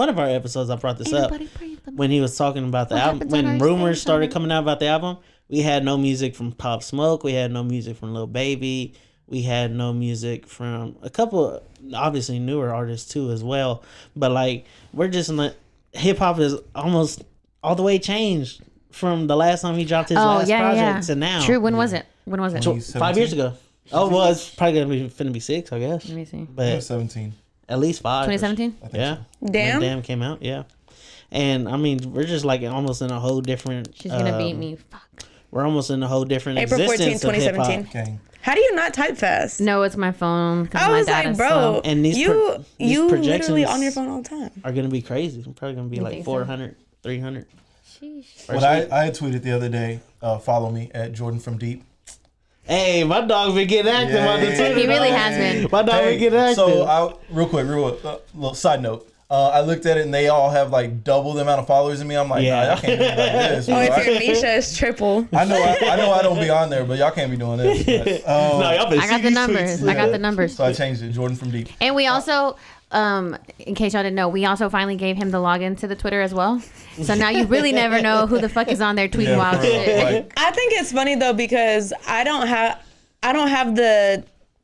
of our episodes, I brought this Ain't up nobody praying for me. when he was talking about the What album. happens on When our rumors stage, started honey? coming out about the album, we had no music from Pop Smoke. We had no music from Lil Baby. We had no music from a couple, obviously newer artists too as well. But like, we're just in the hip hop is almost all the way changed from the last time he dropped his last project to now. True. When was it? 5 years ago. Oh, well, it's probably finna be 6, I guess. Let me see. But 17. At least 5. 2017? Yeah. So. Damn. When Damn came out, yeah. And I mean, we're just like almost in a whole different. She's gonna beat me. Fuck. We're almost in a whole different April 14th, 2017. Okay. How do you not type fast? No, it's my phone. I was like, bro, slow. And these you projections literally on your phone all the time. Are gonna be crazy. I'm probably gonna be like think 400, 300. What I had tweeted the other day, follow me at Jordan from Deep. Hey, my dog been getting active on the Twitter. He really has been. My dog been getting active. So, real quick, little side note. I looked at it and they all have like double the amount of followers than me. I'm like, nah, y'all can't be like this. Oh, if you're Misha, it's triple. I know I don't be on there, but y'all can't be doing this. But, no, y'all been I got the numbers. Yeah. I got the numbers. So I changed it, Jordan from Deep. And we also, in case y'all didn't know, we also finally gave him the login to the Twitter as well. So now you really never know who the fuck is on there tweeting wild shit. Like, I think it's funny though because I don't have the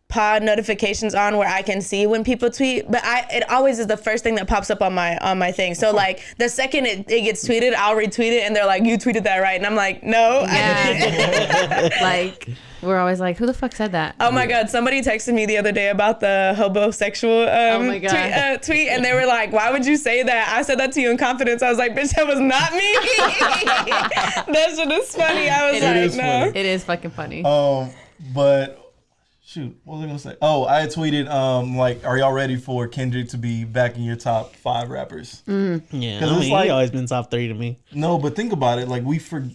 pod notifications on where I can see when people tweet, but it always is the first thing that pops up on my thing. So like the second it gets tweeted, I'll retweet it and they're like, you tweeted that right, and I'm like, no, I didn't. Like we're always like, who the fuck said that? Oh my god, somebody texted me the other day about the homosexual Oh my God. tweet, and they were like, why would you say that? I said that to you in confidence. I was like, bitch, that was not me. That shit is funny. I was like, no. It is fucking funny. But shoot, what was I gonna say? Oh, I had tweeted like, are y'all ready for Kendrick to be back in your top 5 rappers? Yeah, I mean, he like, always been top 3 to me. No, but think about it. Like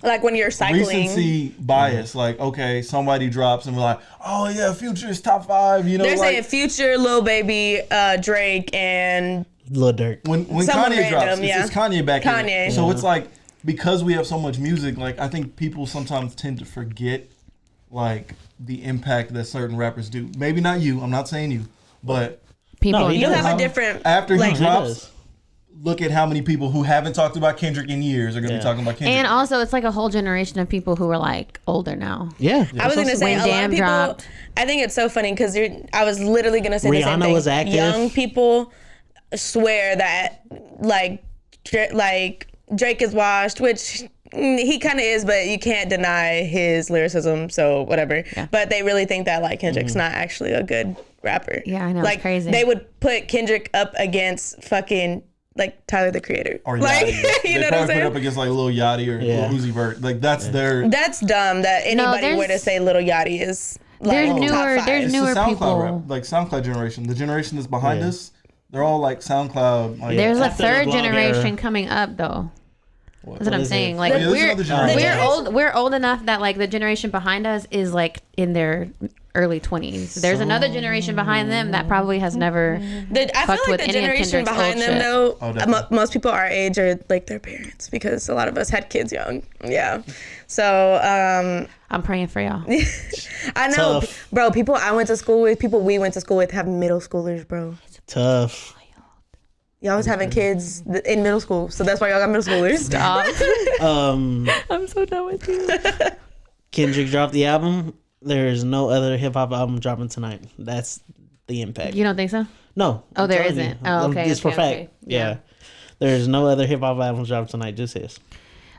like when you're cycling. Recency bias. Like, okay, somebody drops and we're like, oh yeah, Future is top 5. You know, they're like, saying Future, Lil Baby, Drake, and Lil Durk. When someone Kanye random, drops, yeah. it's Kanye back Kanye. in. So it's like, because we have so much music, like I think people sometimes tend to forget like the impact that certain rappers do. Maybe not you. I'm not saying you, but People, you have a different. After like, he drops, look at how many people who haven't talked about Kendrick in years are going to be talking about Kendrick. And also, it's like a whole generation of people who are like older now. Yeah. I was going to say, When a lot Damn of people, dropped. I think it's so funny because I was literally going to say the same Rihanna thing. was active. Young people swear that like Drake is washed, which he kind of is, but you can't deny his lyricism, so whatever. Yeah. But they really think that like Kendrick's not actually a good rapper. Yeah, I know, Like it's crazy. they would put Kendrick up against fucking like Tyler the Creator. or like Yachty. you They know what I'm probably put saying? up against like Lil Yachty or Lil Uzi Vert. Like that's their. That's dumb that anybody there's- were to say Lil Yachty is like There's top newer- 5. there's It's newer the SoundCloud people. rap, like SoundCloud generation. The generation that's behind us, they're all like SoundCloud. Like, There's a After the third blonde generation era. coming up though. That's what I'm is saying. it? Like Oh, yeah, there's another generation. we're old enough that like the generation behind us is like in their early 20s. There's another generation behind them that probably has never I feel fucked with like the any of generation Kendrick's behind old them shit. though, Oh, definitely. most people our age are like their parents because a lot of us had kids young. Yeah. So I'm praying for y'all. I know, Tough. bro, people I went to school with, people we went to school with have middle schoolers, bro. Tough. Y'all was having kids in middle school, so that's why y'all got middle schoolers. Stop. I'm so done with you. Kendrick dropped the album. There is no other hip hop album dropping tonight. That's the impact. You don't think so? No. Oh, I'm there telling isn't. you. Oh, okay, It's for okay, fact. okay. Yeah. Yeah. There's no other hip hop album dropping tonight. Just his.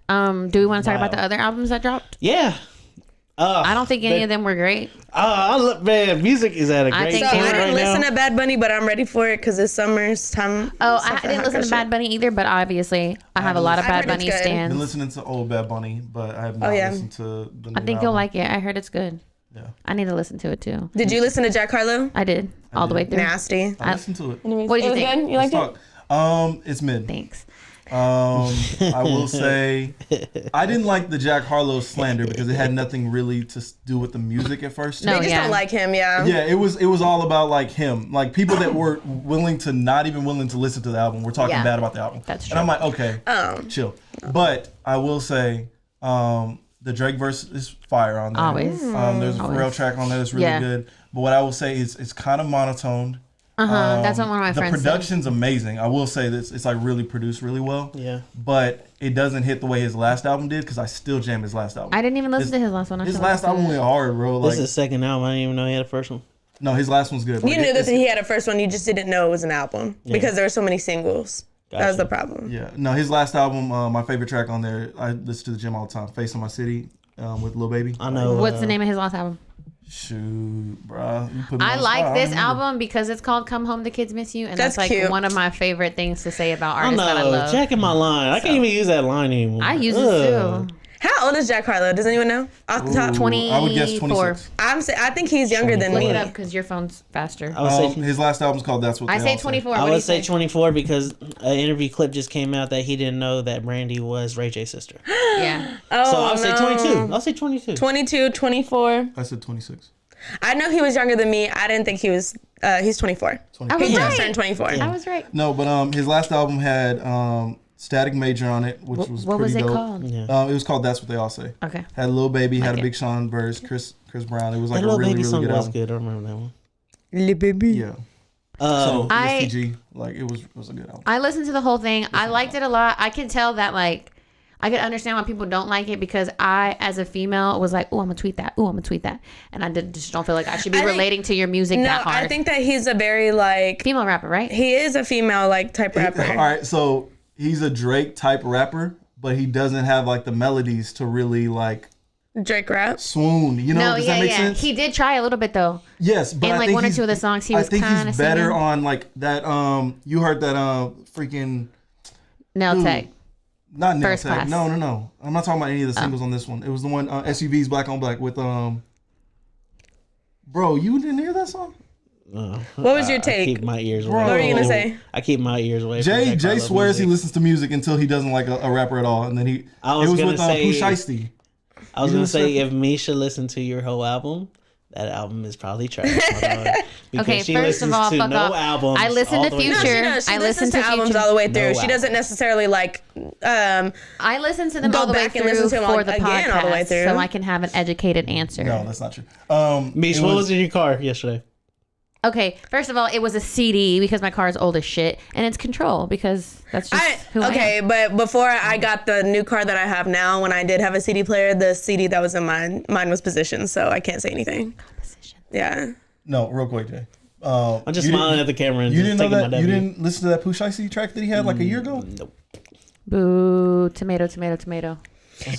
Do we want to talk Wow. about the other albums that dropped? Yeah. I don't think any of them were great. I look, man. Music is at a I great think So point I didn't right listen now. to Bad Bunny, but I'm ready for it because it's summer's time. Oh, I didn't listen to Bad Bunny either, but obviously I have a lot of I Bad heard it's Bunny good. Been stands. listening to old Bad Bunny, but I have not yeah. listened to the new I think you'll album. like it. I heard it's good. Yeah. I need to listen to it too. Did you listen to Jack Harlow? I did all the way through. Nasty. I listened to it. What did you think? Good? You liked Let's it? talk. It's mid. Thanks. I will say I didn't like the Jack Harlow slander because it had nothing really to do with the music at first. No, They just yeah. don't like him, yeah. Yeah, it was all about like him, like people that were willing to not even willing to listen to the album. We're talking Yeah. bad about the album. That's And I'm true. like, okay, chill. But I will say, the Drake verse is fire on there. Always. There's a Always. Pharrell track on there that's really Yeah. good. But what I will say is it's kind of monotoned. That's what one of my friends said. The production's amazing. I will say this. It's like really produced really well. Yeah. But it doesn't hit the way his last album did because I still jam his last album. I didn't even listen to his last one. His last album went hard, bro. This is his second album. I didn't even know he had a first one. No, his last one's good. You knew that he had a first one. You just didn't know it was an album because there were so many singles. Gotcha. That was the problem. Yeah. No, his last album, my favorite track on there, I listen to the gym all the time, Face of My City with Lil Baby. I know. What's the name of his last album? Shoot, bro. I like this album because it's called "Come Home, the Kids Miss You," and that's like cute. One of my favorite things to say about artists that I love. Jack in my line. I can't even use that line anymore. I use it too. How old is Jack Harlow? Does anyone know? Off the top, 24. I would guess 26. I think he's younger than me. Look it up because your phone's faster. His last album's called "That's What They I say All 24. I would say 24 because an interview clip just came out that he didn't know that Brandy was Ray J's sister. Yeah. Oh, so I'll say 22. I'll say 22. 22, 24. I said 26. I know he was younger than me. I didn't think he was. He's 24. He just turned 24. I was right. No, but his last album had Static Major on it, which was what pretty was it dope. called? It was called That's What They All Say. Okay. Had Lil Baby, had a Big Sean verse, Chris Brown. It was like a really good album. Good. I remember that one. Lil Baby. Yeah. So STG, like it was a good album. I listened to the whole thing. I liked it a lot. I could tell that like I could understand why people don't like it because I, as a female, was like, "Oh, I'm gonna tweet that. Oh, I'm gonna tweet that," and I just don't feel like I should be relating to your music that hard. I think that he's a very like female rapper, right? He is a female like type rapper. All right, so he's a Drake type rapper, but he doesn't have like the melodies to really like Drake rap swoon. You know, does that make sense? He did try a little bit though. Yes, but in like one or two of the songs, he was kind of singing. I think he's better on like that. You heard that freaking Nail Tech. Not Nail Tech. No. I'm not talking about any of the singles on this one. It was the one SUVs Black on Black with Bro, you didn't hear that song? What was your take? I keep my ears away. What were you gonna say? I keep my ears away. Jay swears he listens to music until he doesn't like a rapper at all, and then it was with Pooh Shiesty. I was gonna say if Misha listened to your whole album, that album is probably trash. Okay, first of all, fuck off. Albums I listen to Future. No, she listens to albums all the way through. She doesn't necessarily like. I listen to them all the way through for the podcast, all the way through. so I can have an educated answer. No, that's not true. Misha, what was in your car yesterday? Okay, first of all, it was a CD because my car is old as shit, and it's Control because that's just who I am. But before I got the new car that I have now, when I did have a CD player, the CD that was in mine was Position, so I can't say anything. Position. Yeah. No, real quick, Jay. I'm just smiling at the camera and you just didn't know taking that my you didn't listen to that Pooh Shiesty track that he had like a year ago? Nope. Boo! Tomato, tomato, tomato.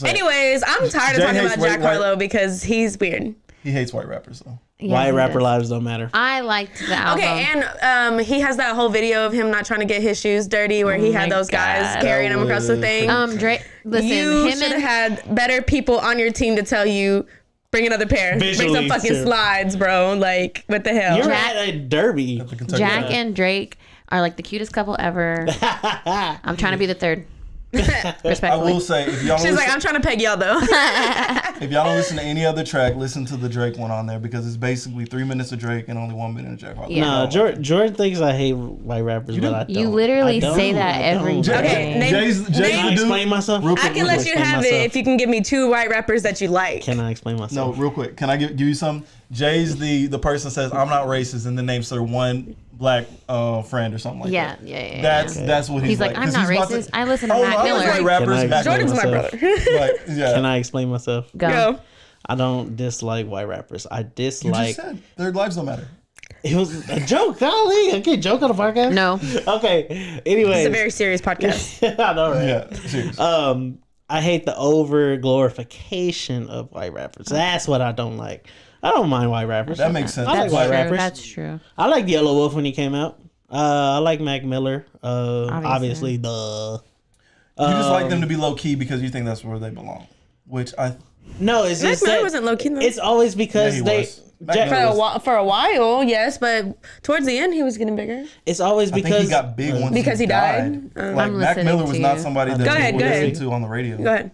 Anyways, I'm tired of talking about Jack Harlow because he's weird. He hates white rappers though. Yeah, white rapper lives don't matter. I liked the album. Okay, and he has that whole video of him not trying to get his shoes dirty where he had those guys carrying him across the thing. Drake, listen, you should have had better people on your team to tell you, bring another pair. Bring some fucking slides, bro. Like, what the hell? You're at a derby. Jack and Drake are like the cutest couple ever. I'm trying to be the third. I will say, if y'all she's like, I'm trying to peg y'all though. If y'all don't listen to any other track, listen to the Drake one on there because it's basically 3 minutes of Drake and only 1 minute of Jack Harlow. Yeah. No, Jordan thinks I hate white rappers, but I don't. You literally say that every day. Okay, can I explain myself? I can let you have it if you can give me 2 white rappers that you like. Can I explain myself? No, real quick. Can I give you some? Jay's the person says I'm not racist and then names their one black friend or something like that. Yeah. That's what he's like. I'm not racist. I listen to Mac Miller. Rappers, Jordan's my brother. Can I explain myself? Go. I don't dislike white rappers. I dislike. You just said their lives don't matter. It was a joke, golly. I can't joke on a podcast. No. Okay. Anyway, it's a very serious podcast. I know, right? Yeah. Serious. I hate the over glorification of white rappers. That's what I don't like. I don't mind white rappers. That makes sense. I like white rappers. That's true. I like Yellow Wolf when he came out. I like Mac Miller. Obviously. You just like them to be low key because you think that's where they belong. Which no, it's just Mac Miller wasn't low key though. It's always because for a while, yes, but towards the end he was getting bigger. It's always because I think he got big once because he died. Like Mac Miller was not somebody that people listened to on the radio. Go ahead.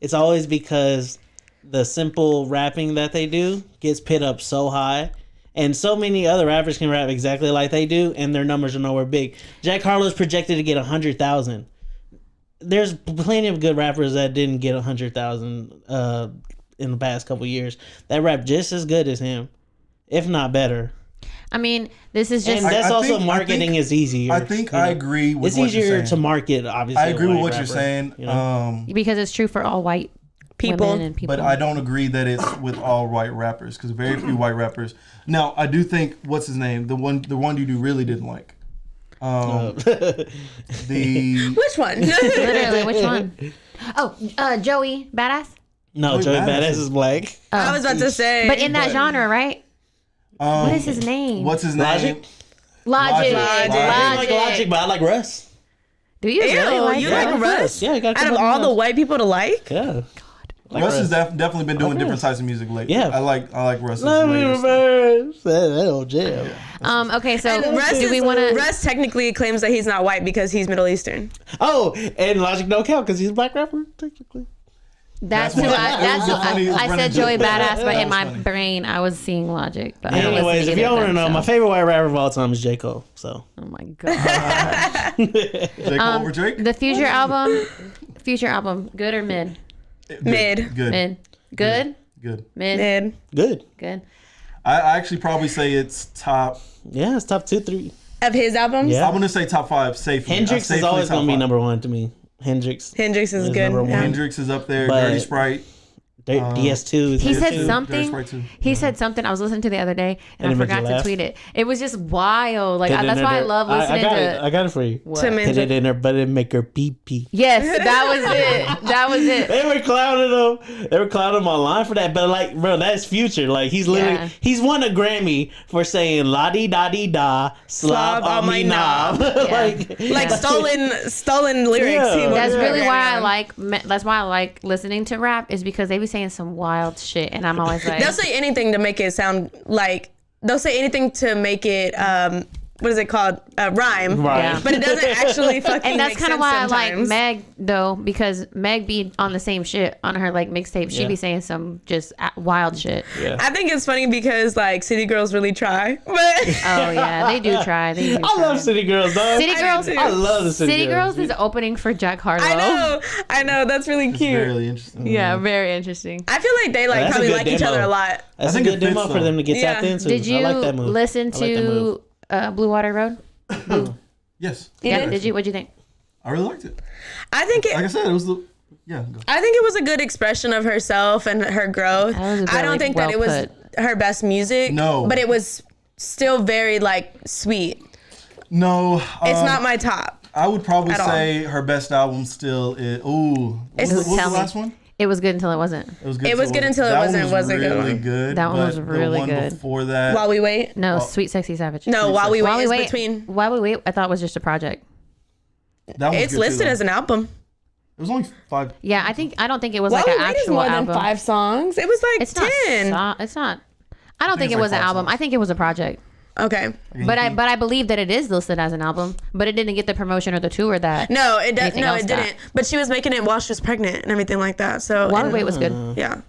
It's always because the simple rapping that they do gets put up so high, and so many other rappers can rap exactly like they do, and their numbers are nowhere big. Jack Harlow is projected to get 100,000. There's plenty of good rappers that didn't get 100,000 in the past couple years that rap just as good as him, if not better. I mean, this is just. And that's I also think- marketing is easier. I think I agree with it's what you're easier saying. to market. Obviously, I agree with what rapper, you're saying. you know? because it's true for all white People. women and people. But I don't agree that it's with all white rappers because very few white rappers. Now I do think what's his name, the one you really didn't like. The Which one? Literally, which one? Oh, Joey Badass. No, Joey Badass is black. I was about to say. But in that genre, right? What is his name? What's his Logic? name? Logic. I don't like Logic, but I like Russ. Do you really like you that? like Russ? Yeah, you gotta Out come of on all the Russ. white people to like? Yeah. Like Russ has definitely been doing Okay. different types of music lately. Yeah. I like Russ's Let me latest. reverse. That old jail. Okay, so Russ, do we want to? Russ technically claims that he's not white because he's Middle Eastern. Oh, and Logic don't count because he's a black rapper, technically. That's That's who what- I. it That's was who a funny- I Brennan said joke. Joey Badass, but That in was my funny. brain I was seeing Logic. But I don't listen Anyways, to if y'all either want to of know, them, my so. favorite white rapper of all time is J. Cole. So. Oh my god. J. Cole over Drake? The Future album, good or mid? Mid. Good. Mid. Good. Good. Mid. Mid. Good. Good. I actually probably say it's top. Yeah, it's top 2, 3. Of his albums? Yeah. I'm gonna say top 5 safely. Hendrix is Safely always top going to be 5. number 1 to me. Hendrix Hendrix is good. number 1. Yeah. Hendrix is up there. But- Dirty Sprite. DS2 is He there said too. Dirty something. Sprite too. He said something I was listening to the other day, and I Did it make you forgot to laugh? tweet it. It was just wild. Like Put it that's in why I her- love listening I to. got it for you. What? To Put it in her butt and make her pee pee. Yes, that was it. That was it. They were clowning him. They were clowning him online for that. But like, bro, that's Future. Like, he's literally Yeah. he's won a Grammy for saying la di da di da slob on me knob. Like Yeah. stolen lyrics. Yeah. He That's was really rapping why I on. like. That's why I like listening to rap is because they be saying some wild shit, and I'm always like, They'll say anything to make it sound like. They'll say anything to make it. What is it called? Rhyme. Right. Yeah. But it doesn't actually fucking. and that's kind of why I like sometimes. Meg though, because Meg be on the same shit on her like mixtape. She Yeah. be saying some just wild shit. Yeah. I think it's funny because like city girls really try, but Oh yeah, they do try. They do I love try. City Girls, dog. City Girls. too. I love the City Girls is opening for Jack Harlow. I know, that's really It's cute. really interesting. Yeah, very interesting. I feel like they like That's a probably good like each demo. other a lot. That's I a think good it demo fits, for though. them to get Yeah. tapped into. Did I like that you move. listen I like that to move. Blue Water Road? Yes. Yeah. Did you? What'd you think? I really liked it. I think Like I said, it was the. Yeah. Go. I think it was a good expression of herself and her growth. That was I really don't think that it was well her best music. No. But it was still very like sweet. No. It's not my top. I would probably at all. say her best album still is. Ooh. What was the Tell me. last one? It was good until it wasn't. It was good. It was good until it that wasn't. One Was a good really one. good. That one but was really the one good. Before that. While we wait. No, Sweet Sexy Savage. No, while we wait While We is Wait. between. While We Wait, I thought was just a project. That one was It's good, listed too, as an album. It was only 5. Yeah, I don't think it was While like we an wait is actual more album. than 5 songs. It was like It's 10. not. It's not. I don't think it's it like was an 5 album. songs. I think it was a project. Okay. But I believe that it is listed as an album, but it didn't get the promotion or the tour that. No, it anything no, else it got. didn't. But she was making it while she was pregnant and everything like that. So While We Wait was good. yeah.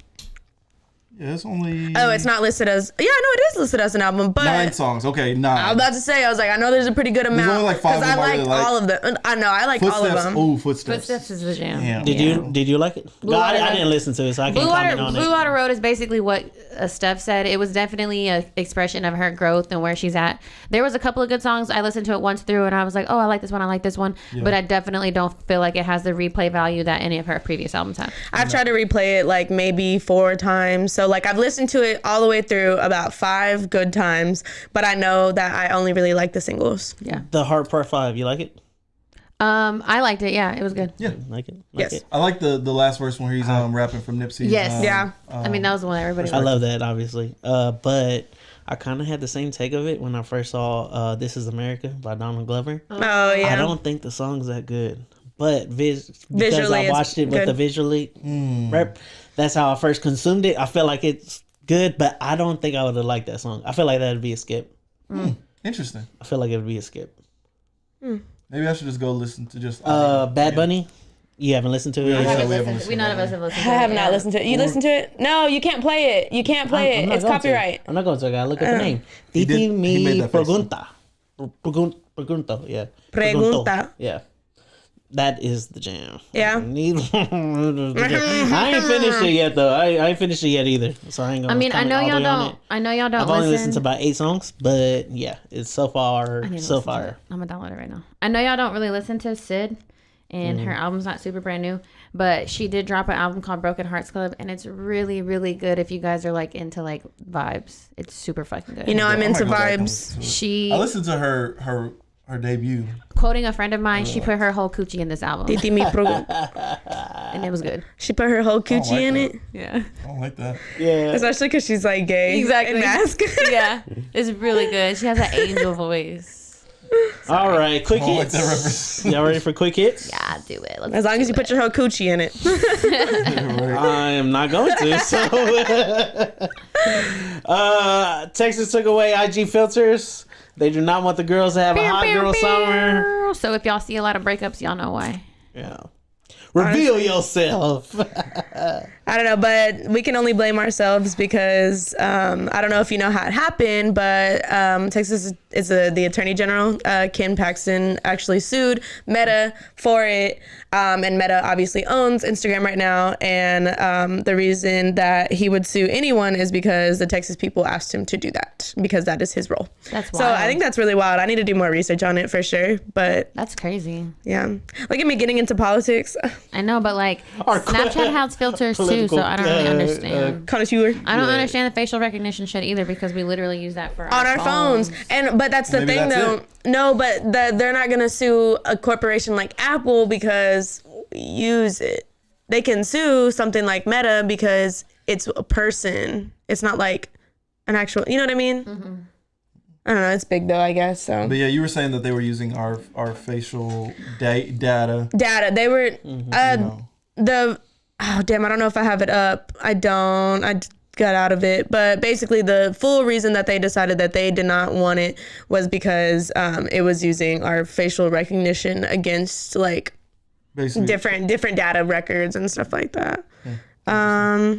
Yeah, it's only. Oh, it's not listed as. Yeah, no, it is listed as an album. But 9 songs. Okay, 9. I was about to say, I was like, I know there's a pretty good amount. only like 5 of I them I liked really like. all of them. I know, I like all of Footsteps. them. Ooh, Footsteps. Footsteps is the jam. Damn. Did you like it? No, Water I Road. didn't listen to it, so I can't comment on Blue it. Water Road is basically what Steph said. It was definitely an expression of her growth and where she's at. There was a couple of good songs. I listened to it once through, and I was like, oh, I like this one. I like this one. Yeah. But I definitely don't feel like it has the replay value that any of her previous albums had. I've tried to replay it like maybe 4 times. So like I've listened to it all the way through about 5 good times. But I know that I only really like the singles. Yeah. The Heart Part 5, you like it? I liked it. Yeah, it was good. Yeah. Like it? Yes. Like it? I like the last verse when he's rapping from Nipsey. Yes. Yeah. I mean, that was the one everybody I liked. love that, obviously. But I kind of had the same take of it when I first saw This Is America by Donald Glover. Oh yeah. I don't think the song's that good. But because Visually, I it's watched it with good. the visually rep, that's how I first consumed it. I feel like it's good, but I don't think I would have liked that song. I feel like that would be a skip. Interesting. I feel like it would be a skip. Maybe I should just go listen to just. Bad Bunny? You haven't listened to it? I yet? haven't We listened none to of it. us have listened I to it. have not yeah. listened to it. You listen to it? No, you can't play it. You can't play I'm it. not It's going to. copyright. I'm not going to. I gotta look at the name. He Titi did- he mi made that face. pregunta. Pregunto, yeah. Pregunta. Yeah. That is the jam. Yeah. I ain't finished it yet though. I ain't finished it yet either. So I ain't gonna. I mean, I know y'all don't. I've only listened to about 8 songs, but yeah, it's so far so fire. I'm gonna download it right now. I know y'all don't really listen to Sid, and her album's not super brand new, but she did drop an album called Broken Hearts Club, and it's really, really good if you guys are like into like vibes. It's super fucking good. You know, I'm into vibes. I listened to her debut. Quoting a friend of mine, she put her whole coochie in this album. And it was good. She put her whole coochie in it? Yeah. I don't like that. Yeah. Especially because she's like gay. Exactly. And mask. Yeah. It's really good. She has an angel voice. All right, quick I don't hits. like that reference. Y'all ready for quick hits? Yeah, do it. As long as you put your whole coochie in it. I am not going to. So, Texas took away IG filters. They do not want the girls to have a hot girl summer. So if y'all see a lot of breakups, y'all know why. Yeah. Reveal yourself. I don't know, but we can only blame ourselves because I don't know if you know how it happened, but Texas is the Attorney General, Ken Paxton, actually sued Meta for it. And Meta obviously owns Instagram right now. And the reason that he would sue anyone is because the Texas people asked him to do that, because that is his role. That's wild. So I think that's really wild. I need to do more research on it for sure. But that's crazy. Yeah. Look at me getting into politics. I know, but like Snapchat has filters too, so I don't really understand. Connoisseur. I don't understand the facial recognition shit either, because we literally use that for on our phones. But that's the thing though. No, but they're not gonna sue a corporation like Apple because we use it. They can sue something like Meta because it's a person. It's not like an actual. You know what I mean? Mm-hmm. I don't know. It's big though, I guess. So. But yeah, you were saying that they were using our facial data. They were oh damn, I don't know if I have it up. I don't. I got out of it. But basically the full reason that they decided that they did not want it was because it was using our facial recognition against like basically different data records and stuff like that. Yeah.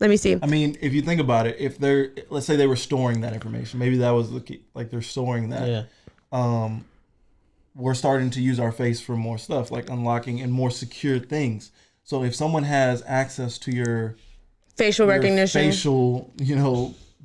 Let me see. I mean, if you think about it, let's say they were storing that information, maybe that was the key, like they're storing that. Yeah. We're starting to use our face for more stuff, like unlocking and more secure things. So if someone has access to your facial recognition, facial,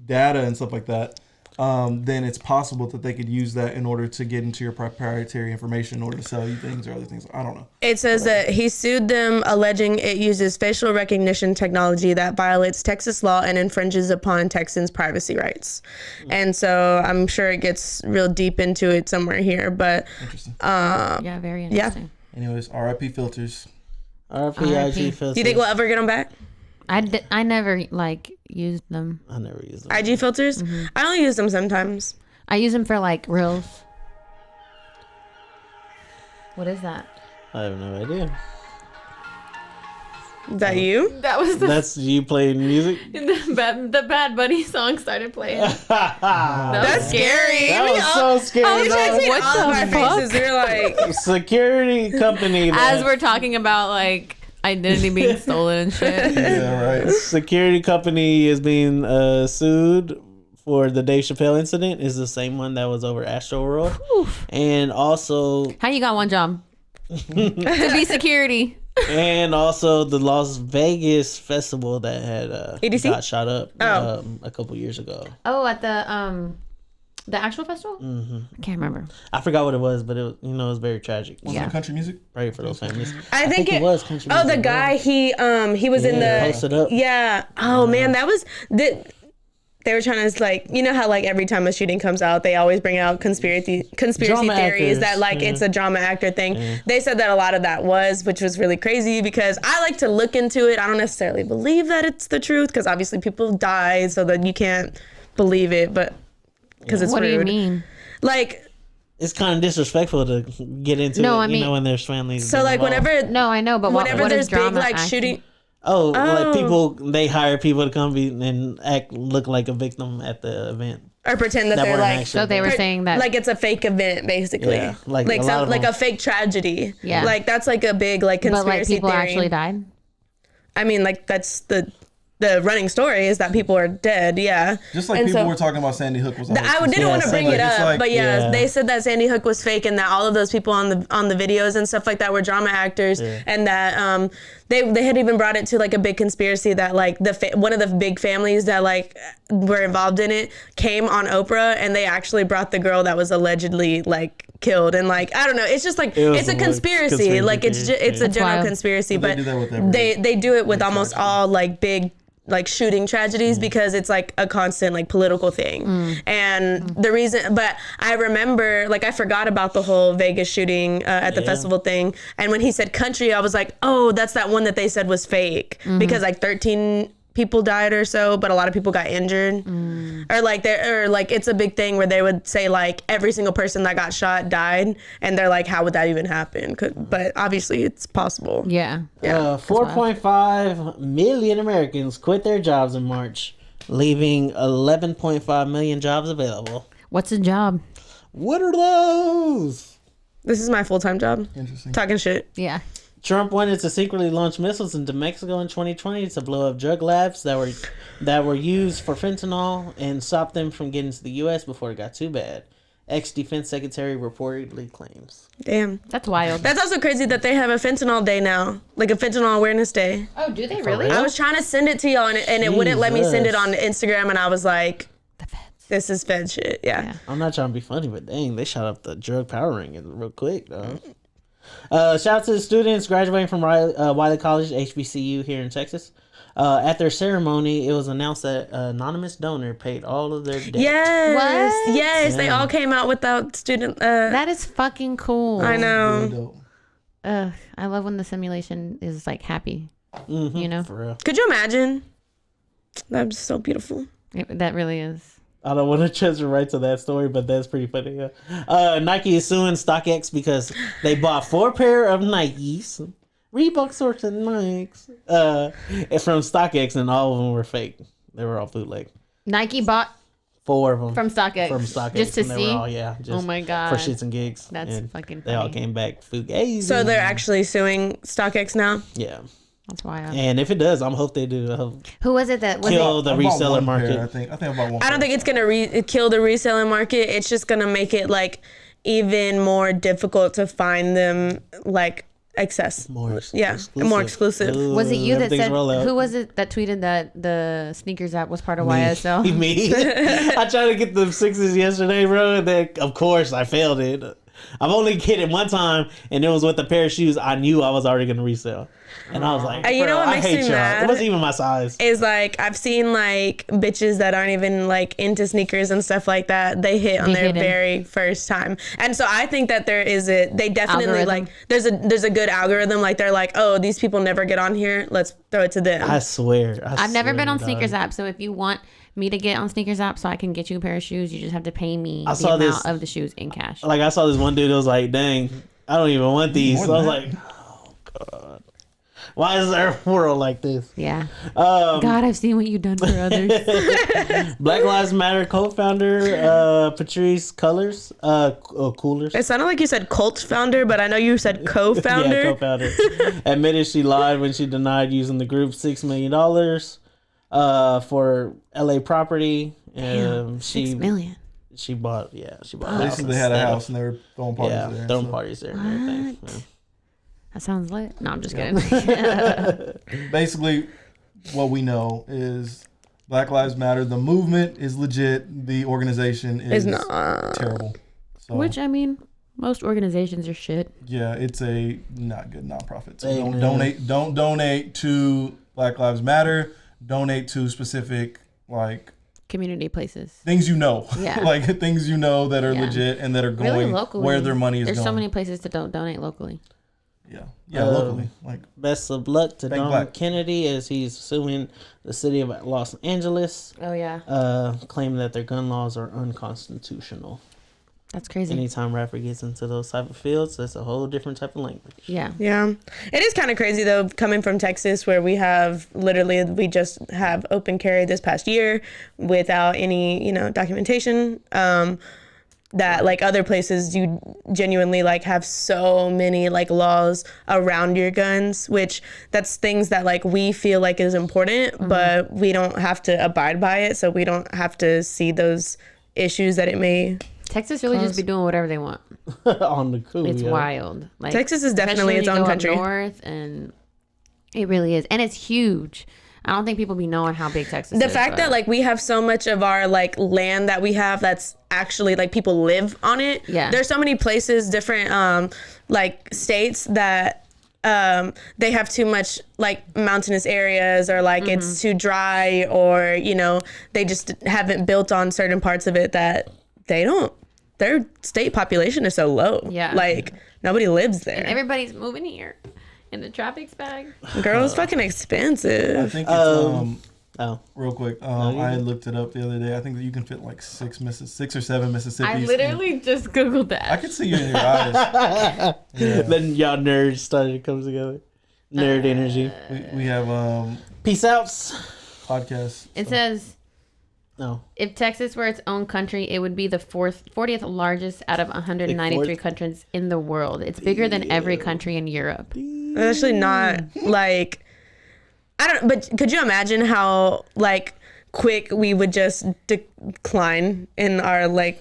data and stuff like that, then it's possible that they could use that in order to get into your proprietary information in order to sell you things or other things. I don't know. It says that he sued them alleging it uses facial recognition technology that violates Texas law and infringes upon Texans' privacy rights. And so I'm sure it gets real deep into it somewhere here, but interesting. Yeah, very interesting. Yeah. Anyways, RIP filters. RIP IG filters. Do you think we'll ever get them back? I never used them. I never used them. IG filters? Mm-hmm. I only use them sometimes. I use them for like reels. What is that? I have no idea. Is that you? That's you playing music? The Bad Bunny song started playing. That's scary. That was so scary. I wish I seen all of our faces. They're like security company. As we're talking about like identity being stolen and shit. Yeah, right. Security company is being sued for the Dave Chappelle incident. Is the same one that was over Astroworld. And also, how you got one job? To be security. And also the Las Vegas festival that had EDC? got shot up a couple years ago. Oh, at the actual festival? Mm-hmm. I can't remember. I forgot what it was, but it was very tragic. Was it country music? Pray for those families. I think it was country music. Oh, the guy he was in the posted up. Yeah. Oh man, that was they were trying to like, you know how like every time a shooting comes out, they always bring out conspiracy drama theories actors. That like it's a drama actor thing. Yeah. They said that a lot of that which was really crazy because I like to look into it. I don't necessarily believe that it's the truth because obviously people die, so that you can't believe it, but because it's what rude. What do you mean? Like, it's kind of disrespectful to get into it, when there's families. So like whenever no, I know, but whenever what there's is drama big like acting? shooting. Oh, like people, they hire people to come and look like a victim at the event. Or pretend that they're like... So they were saying that... Like it's a fake event, basically. Yeah, like a fake tragedy. Yeah. Like that's like a big like conspiracy but like people theory. actually died? I mean, like that's the the running story is that people are dead. Yeah. Just like people were talking about Sandy Hook was. I didn't want to bring it up, but they said that Sandy Hook was fake and that all of those people on the videos and stuff like that were drama actors, and that they had even brought it to like a big conspiracy that like one of the big families that like were involved in it came on Oprah, and they actually brought the girl that was allegedly like killed, and like I don't know, it's just like it's a conspiracy. Like it's a general conspiracy, but they do it with almost all like big like shooting tragedies because it's like a constant like political thing. And the reason, but I remember like I forgot about the whole Vegas shooting at the festival thing, and when he said country, I was like, oh, that's that one that they said was fake because like 13 people died or so, but a lot of people got injured, or like it's a big thing where they would say like every single person that got shot died, and they're like, how would that even happen? But obviously it's possible. 4.5 million Americans quit their jobs in March, leaving 11.5 million jobs available. What's a job? What are those? This is my full-time job. Interesting. Talking shit. Yeah. Trump wanted to secretly launch missiles into Mexico in 2020 to blow up drug labs that were used for fentanyl and stop them from getting to the U.S. before it got too bad. Ex-defense secretary reportedly claims. Damn. That's wild. That's also crazy that they have a fentanyl day now, like a fentanyl awareness day. Oh, do they really? I was trying to send it to y'all, and it wouldn't let me send it on Instagram, and I was like, the feds. This is Fed shit. Yeah. I'm not trying to be funny, but dang, they shot up the drug power ring real quick, though. Shout out to the students graduating from Wiley College, HBCU here in Texas. At their ceremony, it was announced that an anonymous donor paid all of their debt. Yes. What? Yes, they all came out without student. That is fucking cool. I know. I love when the simulation is like happy. You know? For real. Could you imagine? That's so beautiful. That really is. I don't want to transfer right to that story, but that's pretty funny. Yeah. Nike is suing StockX because they bought 4 pair of Nikes, Reebok sorts of Nikes, from StockX, and all of them were fake. They were all bootleg. Nike bought 4 of them from StockX. Just to see. Oh my god. For shits and gigs. That's and fucking funny. They all came back fugazi. So they're actually suing StockX now? Yeah. That's wild. And if it does, I'm hope they do. Who was it that was kill the reseller market? I think about one. I don't think it's gonna kill the reselling market. It's just gonna make it like even more difficult to find them like more exclusive. Was it you that said? Who was it that tweeted that the sneakers app was part of YSL? Me. I tried to get the 6s yesterday, bro, and then of course I failed it. I've only hit it one time, and it was with a pair of shoes I knew I was already gonna resell. And I was like, you know what makes me mad? It wasn't even my size. Is like I've seen like bitches that aren't even like into sneakers and stuff like that. They hit on their very first time, and so I think that they definitely algorithm. Like there's a good algorithm. Like they're like, oh, these people never get on here. Let's throw it to them. I swear. I've never been on Sneakers app, so if you want me to get on Sneakers app so I can get you a pair of shoes, you just have to pay me the amount of the shoes in cash. Like I saw this one dude that was like, dang, I don't even want these. So I was like, oh god. Why is there a world like this? Yeah. God, I've seen what you've done for others. Black Lives Matter co-founder Patrice Cullors. Coolers. It sounded like you said cult founder, but I know you said co-founder. Yeah, co-founder. Admitted she lied when she denied using the group's $6 million for LA property. Damn, $6 million. She bought. Basically, they had a house and they were throwing parties there. Throwing parties there and everything. Yeah. That sounds lit. No, I'm just kidding. Basically, what we know is Black Lives Matter. The movement is legit. The organization is not terrible. So, which, I mean, most organizations are shit. Yeah, it's a not good nonprofit. So don't donate to Black Lives Matter. Donate to specific like community places. Things you know. Yeah. Like things you know that are legit and that are going where their money is going. There's so many places to donate locally. Yeah, locally. Like best of luck to Don Kennedy as he's suing the city of Los Angeles. Oh yeah. Claiming that their gun laws are unconstitutional. That's crazy. Anytime rapper gets into those type of fields, that's a whole different type of language. Yeah. Yeah. It is kind of crazy though, coming from Texas where we just have open carry this past year without any, documentation. that like other places you genuinely like have so many like laws around your guns, which that's things that like we feel like is important, but we don't have to abide by it, so we don't have to see those issues that it may Texas really just be doing whatever they want. On the cool. It's wild. Like, Texas is definitely its own country. Up north, and it really is, and it's huge. I don't think people be knowing how big Texas is. The fact that like we have so much of our like land that we have that's actually like people live on it. Yeah. There's so many places, different like states that they have too much like mountainous areas, or like it's too dry, or you know, they just haven't built on certain parts of it that their state population is so low. Yeah. Like nobody lives there. And everybody's moving here. And the traffic's bag. Girl, it's fucking expensive. I think it's real quick. I looked it up the other day. I think that you can fit like 6 or 7 Mississippis. I literally just Googled that. I could see you in your eyes. Yeah. Then y'all nerds started to come together. Nerd energy. We have peace outs podcast. It says, no. If Texas were its own country, it would be the 40th largest out of 193 countries in the world. It's bigger than every country in Europe. It's actually not like, I don't, but could you imagine how like quick we would just decline in our like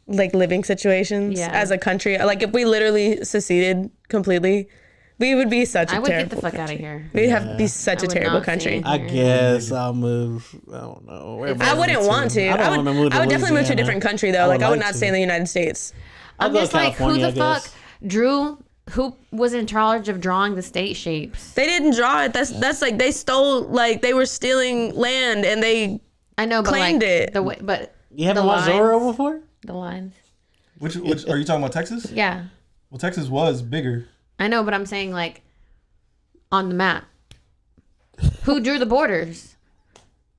living situations as a country? Like if we literally seceded completely, we would be such a terrible I would get the fuck out of here. We'd have to be such a terrible country. I guess I'll move. I don't know. I wouldn't want to. I would definitely move to a different country though. Like I would not stay in the United States. I'm just like, who the fuck drew? Who was in charge of drawing the state shapes? They didn't draw it. That's like they stole, like they were stealing land and they claimed it. But you haven't watched Zorro before? The lines. Which are you talking about? Texas? Yeah. Well, Texas was bigger. I know, but I'm saying like on the map. Who drew the borders?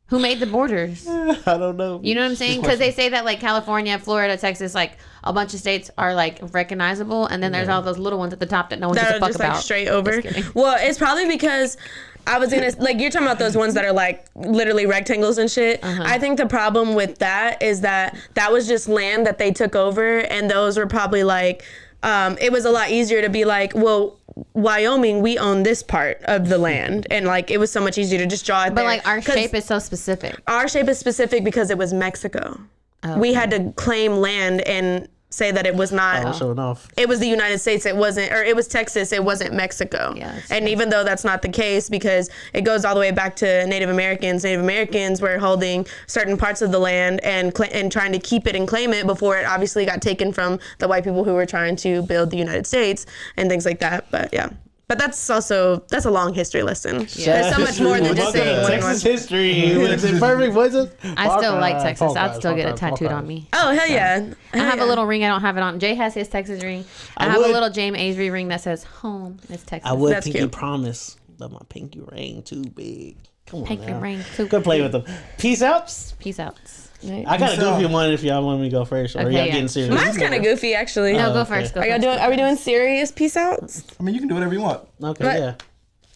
Who made the borders? I don't know. You know what I'm saying? Because they say that like California, Florida, Texas, like a bunch of states are like recognizable, and then there's all those little ones at the top that no one gives a fuck just, about. Like, straight over. Well, it's probably because I was gonna like you're talking about those ones that are like literally rectangles and shit. I think the problem with that is that was just land that they took over, and those were probably like it was a lot easier to be like, well, Wyoming, we own this part of the land, and like it was so much easier to just draw it. But like our shape is so specific. Our shape is specific because it was Mexico. Okay. We had to claim land and say that it was not. Sure enough. It was the United States. It wasn't, or it was Texas. It wasn't Mexico. Yeah, and even though that's not the case, because it goes all the way back to Native Americans. Native Americans were holding certain parts of the land and trying to keep it and claim it before it obviously got taken from the white people who were trying to build the United States and things like that. But yeah. But that's a long history lesson. Yeah. There's so much more than just saying one Texas history. It's in perfect voices. I still like Texas. I'd still get it tattooed on me. Oh, hell yeah. I have a little ring. I don't have it on. Jay has his Texas ring. I have a little James Avery ring that says home. It's Texas. I would pinky promise, but my pinky ring too big. Come on pinky now. Ring too Go play with them. Peace outs. Peace outs. I got a goofy one if y'all want me to go first, or y'all getting serious. Mine's kind of goofy, actually. No, go first. Are we doing serious peace outs? I mean, you can do whatever you want. Okay, yeah.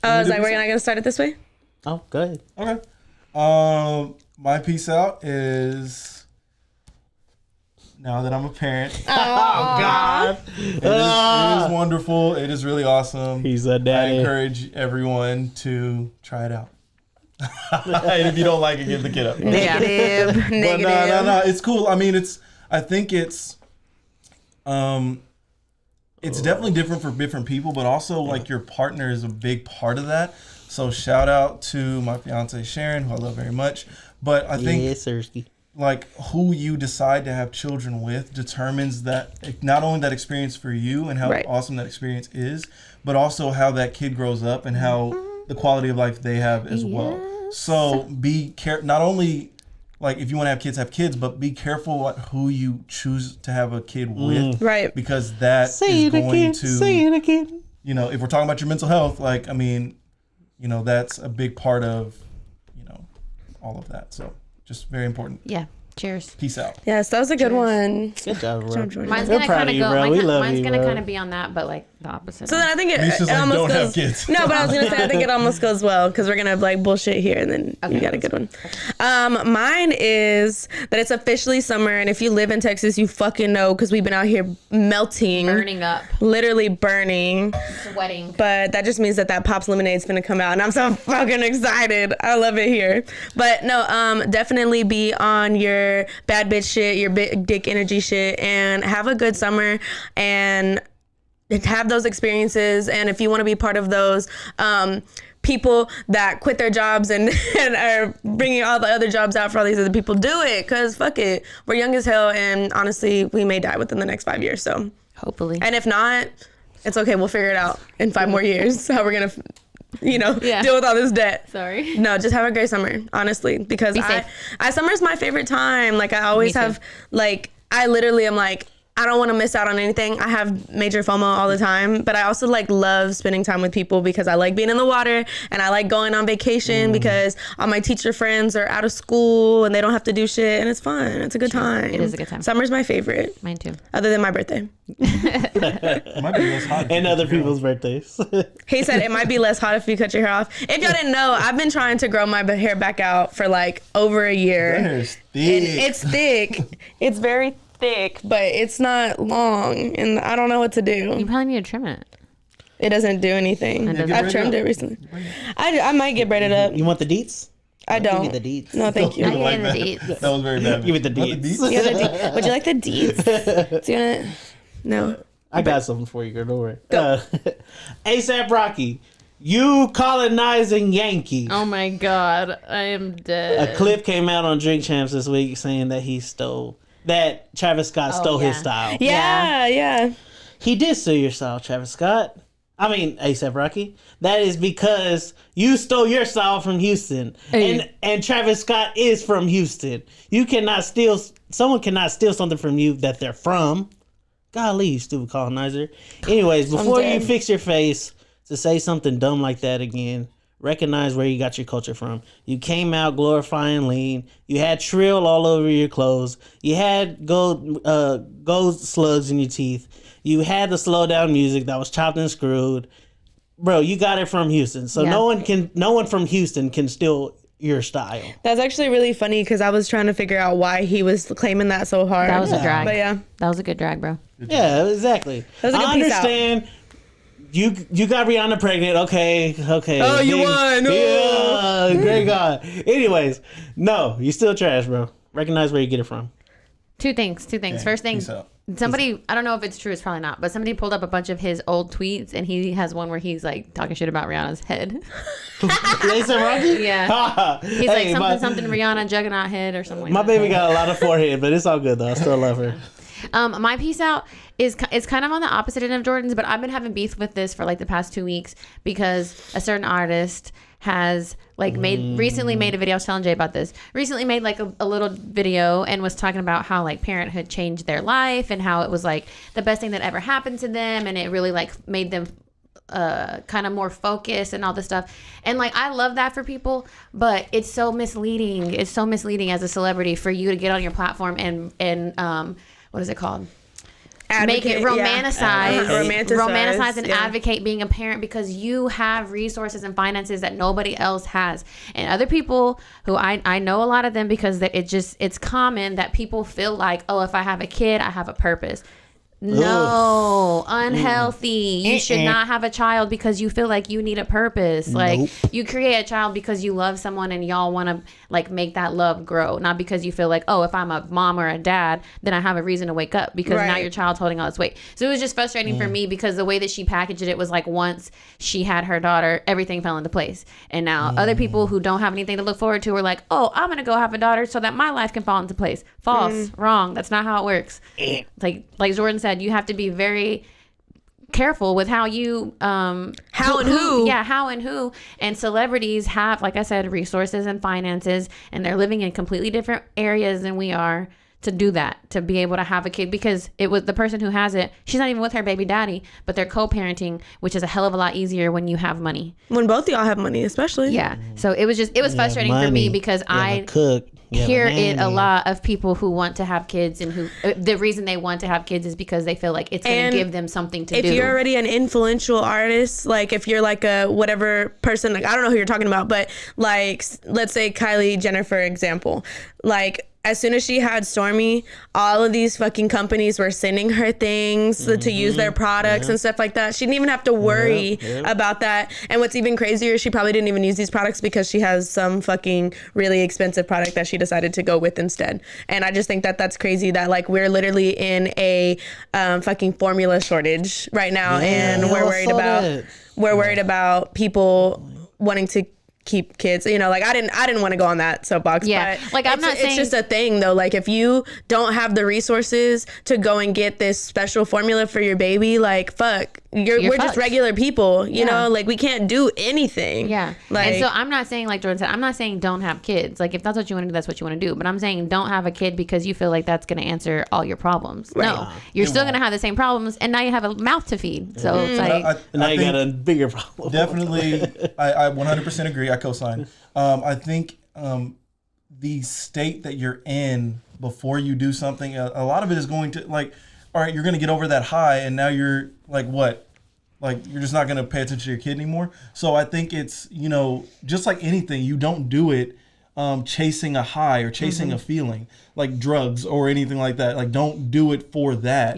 I was like, we're not gonna start it this way. Oh, go ahead. Okay. My peace out is now that I'm a parent. Oh God! It is wonderful. It is really awesome. He's a daddy. I encourage everyone to try it out. And if you don't like it, give the kid up. Negative. But no. It's cool. I mean, I think it's definitely different for different people, but also like your partner is a big part of that. So shout out to my fiance Sharon, who I love very much. But I think like who you decide to have children with determines that not only that experience for you and how awesome that experience is, but also how that kid grows up and how the quality of life they have as well. So be careful. Not only like if you want to have kids, but be careful who you choose to have a kid with, right? Because that is going to, you know, if we're talking about your mental health, like I mean, you know, that's a big part of, you know, all of that. So just very important. Yeah. Cheers. Peace out. Yes, that was a good one. Good job, bro. Mine's gonna kind of go. Mine's gonna kind of be on that, but like the opposite. So then I think it like, almost don't goes. have kids. No, but I was gonna say I think it almost goes well because we're gonna like bullshit here and then you got a good one. Mine is that it's officially summer, and if you live in Texas, you fucking know because we've been out here melting, burning up, literally burning, sweating. But that just means that Pop's lemonade's gonna come out, and I'm so fucking excited. I love it here. But no, definitely be on your bad bitch shit, your big dick energy shit, and have a good summer and have those experiences. And if you want to be part of those people that quit their jobs and are bringing all the other jobs out for all these other people, do it, because fuck it, we're young as hell, and honestly we may die within the next 5 years, so hopefully. And if not, it's okay, we'll figure it out in 5 more years how we're gonna deal with all this debt. Sorry. No, just have a great summer, honestly, because summer's my favorite time. Like I always have, like I literally am like, I don't want to miss out on anything. I have major FOMO all the time, but I also like love spending time with people because I like being in the water, and I like going on vacation because all my teacher friends are out of school and they don't have to do shit, and it's fun. It's a good time. It is a good time. Summer's my favorite. Mine too. Other than my birthday. It might be less hot and other people's birthdays. He said it might be less hot if you cut your hair off. If y'all didn't know, I've been trying to grow my hair back out for like over a year. That hair's thick. It's thick. It's very thick, but it's not long, and I don't know what to do. You probably need to trim it. It doesn't do anything. I've trimmed it recently. I might get braided up. You want the deets? I don't. Give me the deets. No, thank you. I get the deets. That was very bad. Give me the deets. Would you like the deets? No. I got something for you, girl. Don't worry. ASAP Rocky, you colonizing Yankee. Oh my God, I am dead. A clip came out on Drink Champs this week saying that Travis Scott stole his style. Yeah. He did steal your style, Travis Scott. I mean, ASAP Rocky. That is because you stole your style from Houston. Hey. And Travis Scott is from Houston. Someone cannot steal something from you that they're from. Golly, you stupid colonizer. Anyways, before you fix your face to say something dumb like that again, recognize where you got your culture from. You came out glorifying lean. You had Trill all over your clothes. You had gold slugs in your teeth. You had the slow down music that was chopped and screwed. Bro, you got it from Houston. So no one from Houston can steal your style. That's actually really funny because I was trying to figure out why he was claiming that so hard. That was a drag. But yeah. That was a good drag, bro. Yeah, exactly. That was a good I understand. You got Rihanna pregnant. Okay. Oh, you won. Yeah, great God. Anyways, no, you still trash, bro. Recognize where you get it from. Two things. First thing, somebody, I don't know if it's true, it's probably not, but somebody pulled up a bunch of his old tweets, and he has one where he's like talking shit about Rihanna's head. Yeah. He's like something Rihanna juggernaut head or something like my that. baby got a lot of forehead, but it's all good though. I still love her. My peace out is kind of on the opposite end of Jordan's, but I've been having beef with this for like the past 2 weeks because a certain artist has like recently made a video. I was telling Jay about this. Recently made like a little video and was talking about how like parenthood changed their life and how it was like the best thing that ever happened to them, and it really like made them kind of more focused and all this stuff. And like I love that for people, but it's so misleading. It's so misleading as a celebrity for you to get on your platform and what is it called? Make it romanticize and advocate being a parent because you have resources and finances that nobody else has. And other people who I know a lot of them because it's common that people feel like, oh, if I have a kid, I have a purpose. No, unhealthy. You should not have a child because you feel like you need a purpose. Like you create a child because you love someone and y'all want to like make that love grow, not because you feel like, oh, if I'm a mom or a dad, then I have a reason to wake up because now your child's holding all this weight. So it was just frustrating for me because the way that she packaged it was like once she had her daughter, everything fell into place. And now other people who don't have anything to look forward to are like, oh, I'm gonna go have a daughter so that my life can fall into place. False, wrong. That's not how it works. Like Jordan said, you have to be very careful with how you how and who. And celebrities have, like I said, resources and finances, and they're living in completely different areas than we are to do that, to be able to have a kid, because it was the person who has it, she's not even with her baby daddy, but they're co-parenting, which is a hell of a lot easier when you have money, when both of y'all have money, especially. So it was frustrating for me because I cook. hear it a lot of people who want to have kids and who the reason they want to have kids is because they feel like it's going to give them something to do. If you're already an influential artist, like if you're like a whatever person, like I don't know who you're talking about, but like let's say Kylie Jenner, for example, like as soon as she had Stormy, all of these fucking companies were sending her things to use their products and stuff like that. She didn't even have to worry about that. And what's even crazier, she probably didn't even use these products because she has some fucking really expensive product that she decided to go with instead. And I just think that that's crazy that like we're literally in a fucking formula shortage right now, and we're worried about people wanting to keep kids, you know, like I didn't want to go on that soapbox, but like I'm not saying it's just a thing though. Like if you don't have the resources to go and get this special formula for your baby, like fuck, we're just regular people, you know, like we can't do anything. Like, and so I'm not saying, like Jordan said, I'm not saying don't have kids. Like if that's what you want to do, that's what you want to do. But I'm saying don't have a kid because you feel like that's going to answer all your problems. No, you're still going to have the same problems, and now you have a mouth to feed. So it's like now you got a bigger problem. Definitely, I 100% agree. I co-sign. I think the state that you're in before you do something, a lot of it is going to like, all right, you're going to get over that high, and now you're like, what? Like, you're just not going to pay attention to your kid anymore. So I think it's, you know, just like anything, you don't do it chasing a high or chasing a feeling, like drugs or anything like that. Like, don't do it for that.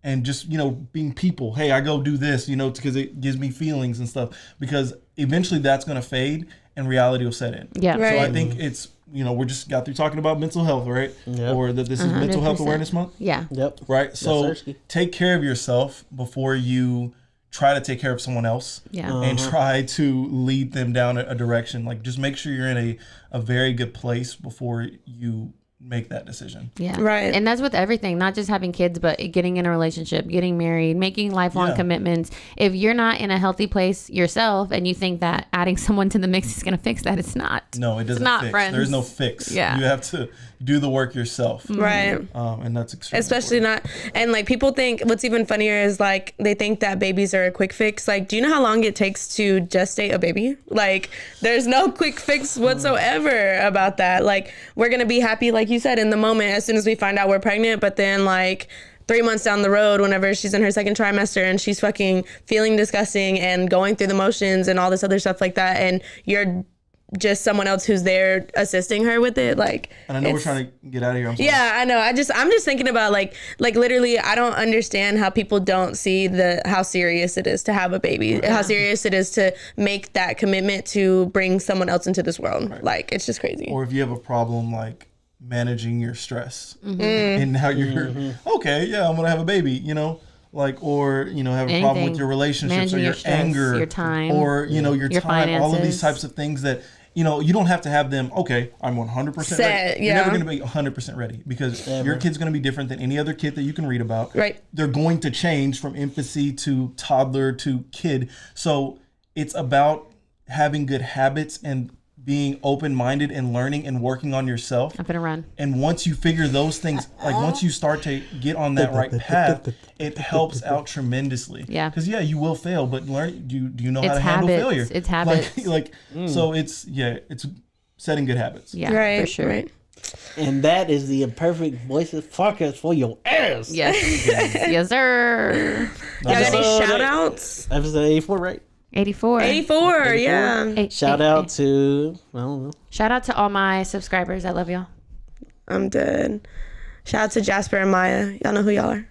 And just, you know, being people. Hey, I go do this, you know, because it gives me feelings and stuff. Because eventually that's going to fade and reality will set in. So I think it's, you know, we just got through talking about mental health, right? Or that this is Mental Health Awareness Month. Right? So take care of yourself before you try to take care of someone else and try to lead them down a direction. Like, just make sure you're in a very good place before you make that decision. And that's with everything, not just having kids, but getting in a relationship, getting married, making lifelong commitments. If you're not in a healthy place yourself and you think that adding someone to the mix is going to fix that, it's not. No, it doesn't. It's not, fix. Friends. There's no fix. You have to do the work yourself. And that's extremely especially important. And like people think what's even funnier is like they think that babies are a quick fix. Like, do you know how long it takes to gestate a baby? Like, there's no quick fix whatsoever about that. Like, we're going to be happy, like you said, in the moment as soon as we find out we're pregnant, but then like 3 months down the road, whenever she's in her second trimester and she's fucking feeling disgusting and going through the motions and all this other stuff like that, and you're just someone else who's there assisting her with it, like. And I know we're trying to get out of here. I'm sorry. I know. I'm just thinking about like literally, I don't understand how people don't see how serious it is to have a baby, how serious it is to make that commitment to bring someone else into this world. Like, it's just crazy. Or if you have a problem like managing your stress and now you're okay, I'm gonna have a baby, you know, like, or you know, have a problem with your relationships or your stress, anger, your time, or you know, your time, finances. All of these types of things that, you know, you don't have to have them. Okay, I'm 100% ready. You're never gonna be 100% ready because your kid's gonna be different than any other kid that you can read about. They're going to change from infancy to toddler to kid. So it's about having good habits and being open-minded and learning and working on yourself. I'm gonna run. And once you figure those things, like once you start to get on that right path, it helps out tremendously. Because you will fail, but learn. Do you know how to handle failure? It's habits. So it's setting good habits. For sure. And that is the imperfect voices podcast for your ass. Yes, sir. Y'all got any shout outs? Episode 84, right? 84, Shout out to, I don't know. Shout out to all my subscribers. I love y'all. I'm dead. Shout out to Jasper and Maya. Y'all know who y'all are.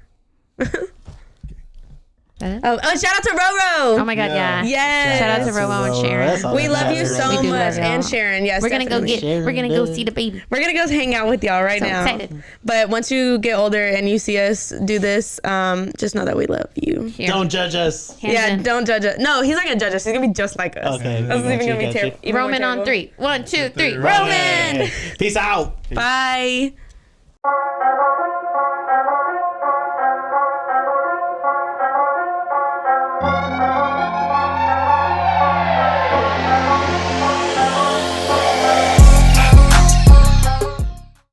Shout out to Roro. Oh my God, yes. Shout out to Roro and Sharon. We love you so much, and Sharon. Yes, we're gonna go see the baby. We're gonna go hang out with y'all right now. Excited. But once you get older and you see us do this, just know that we love you. Don't judge us. Don't judge us. No, he's not gonna judge us. He's gonna be just like us. Okay. This is even gonna be terrible. Roman on 3. 1, 2, 3. Roman. Peace out. Bye.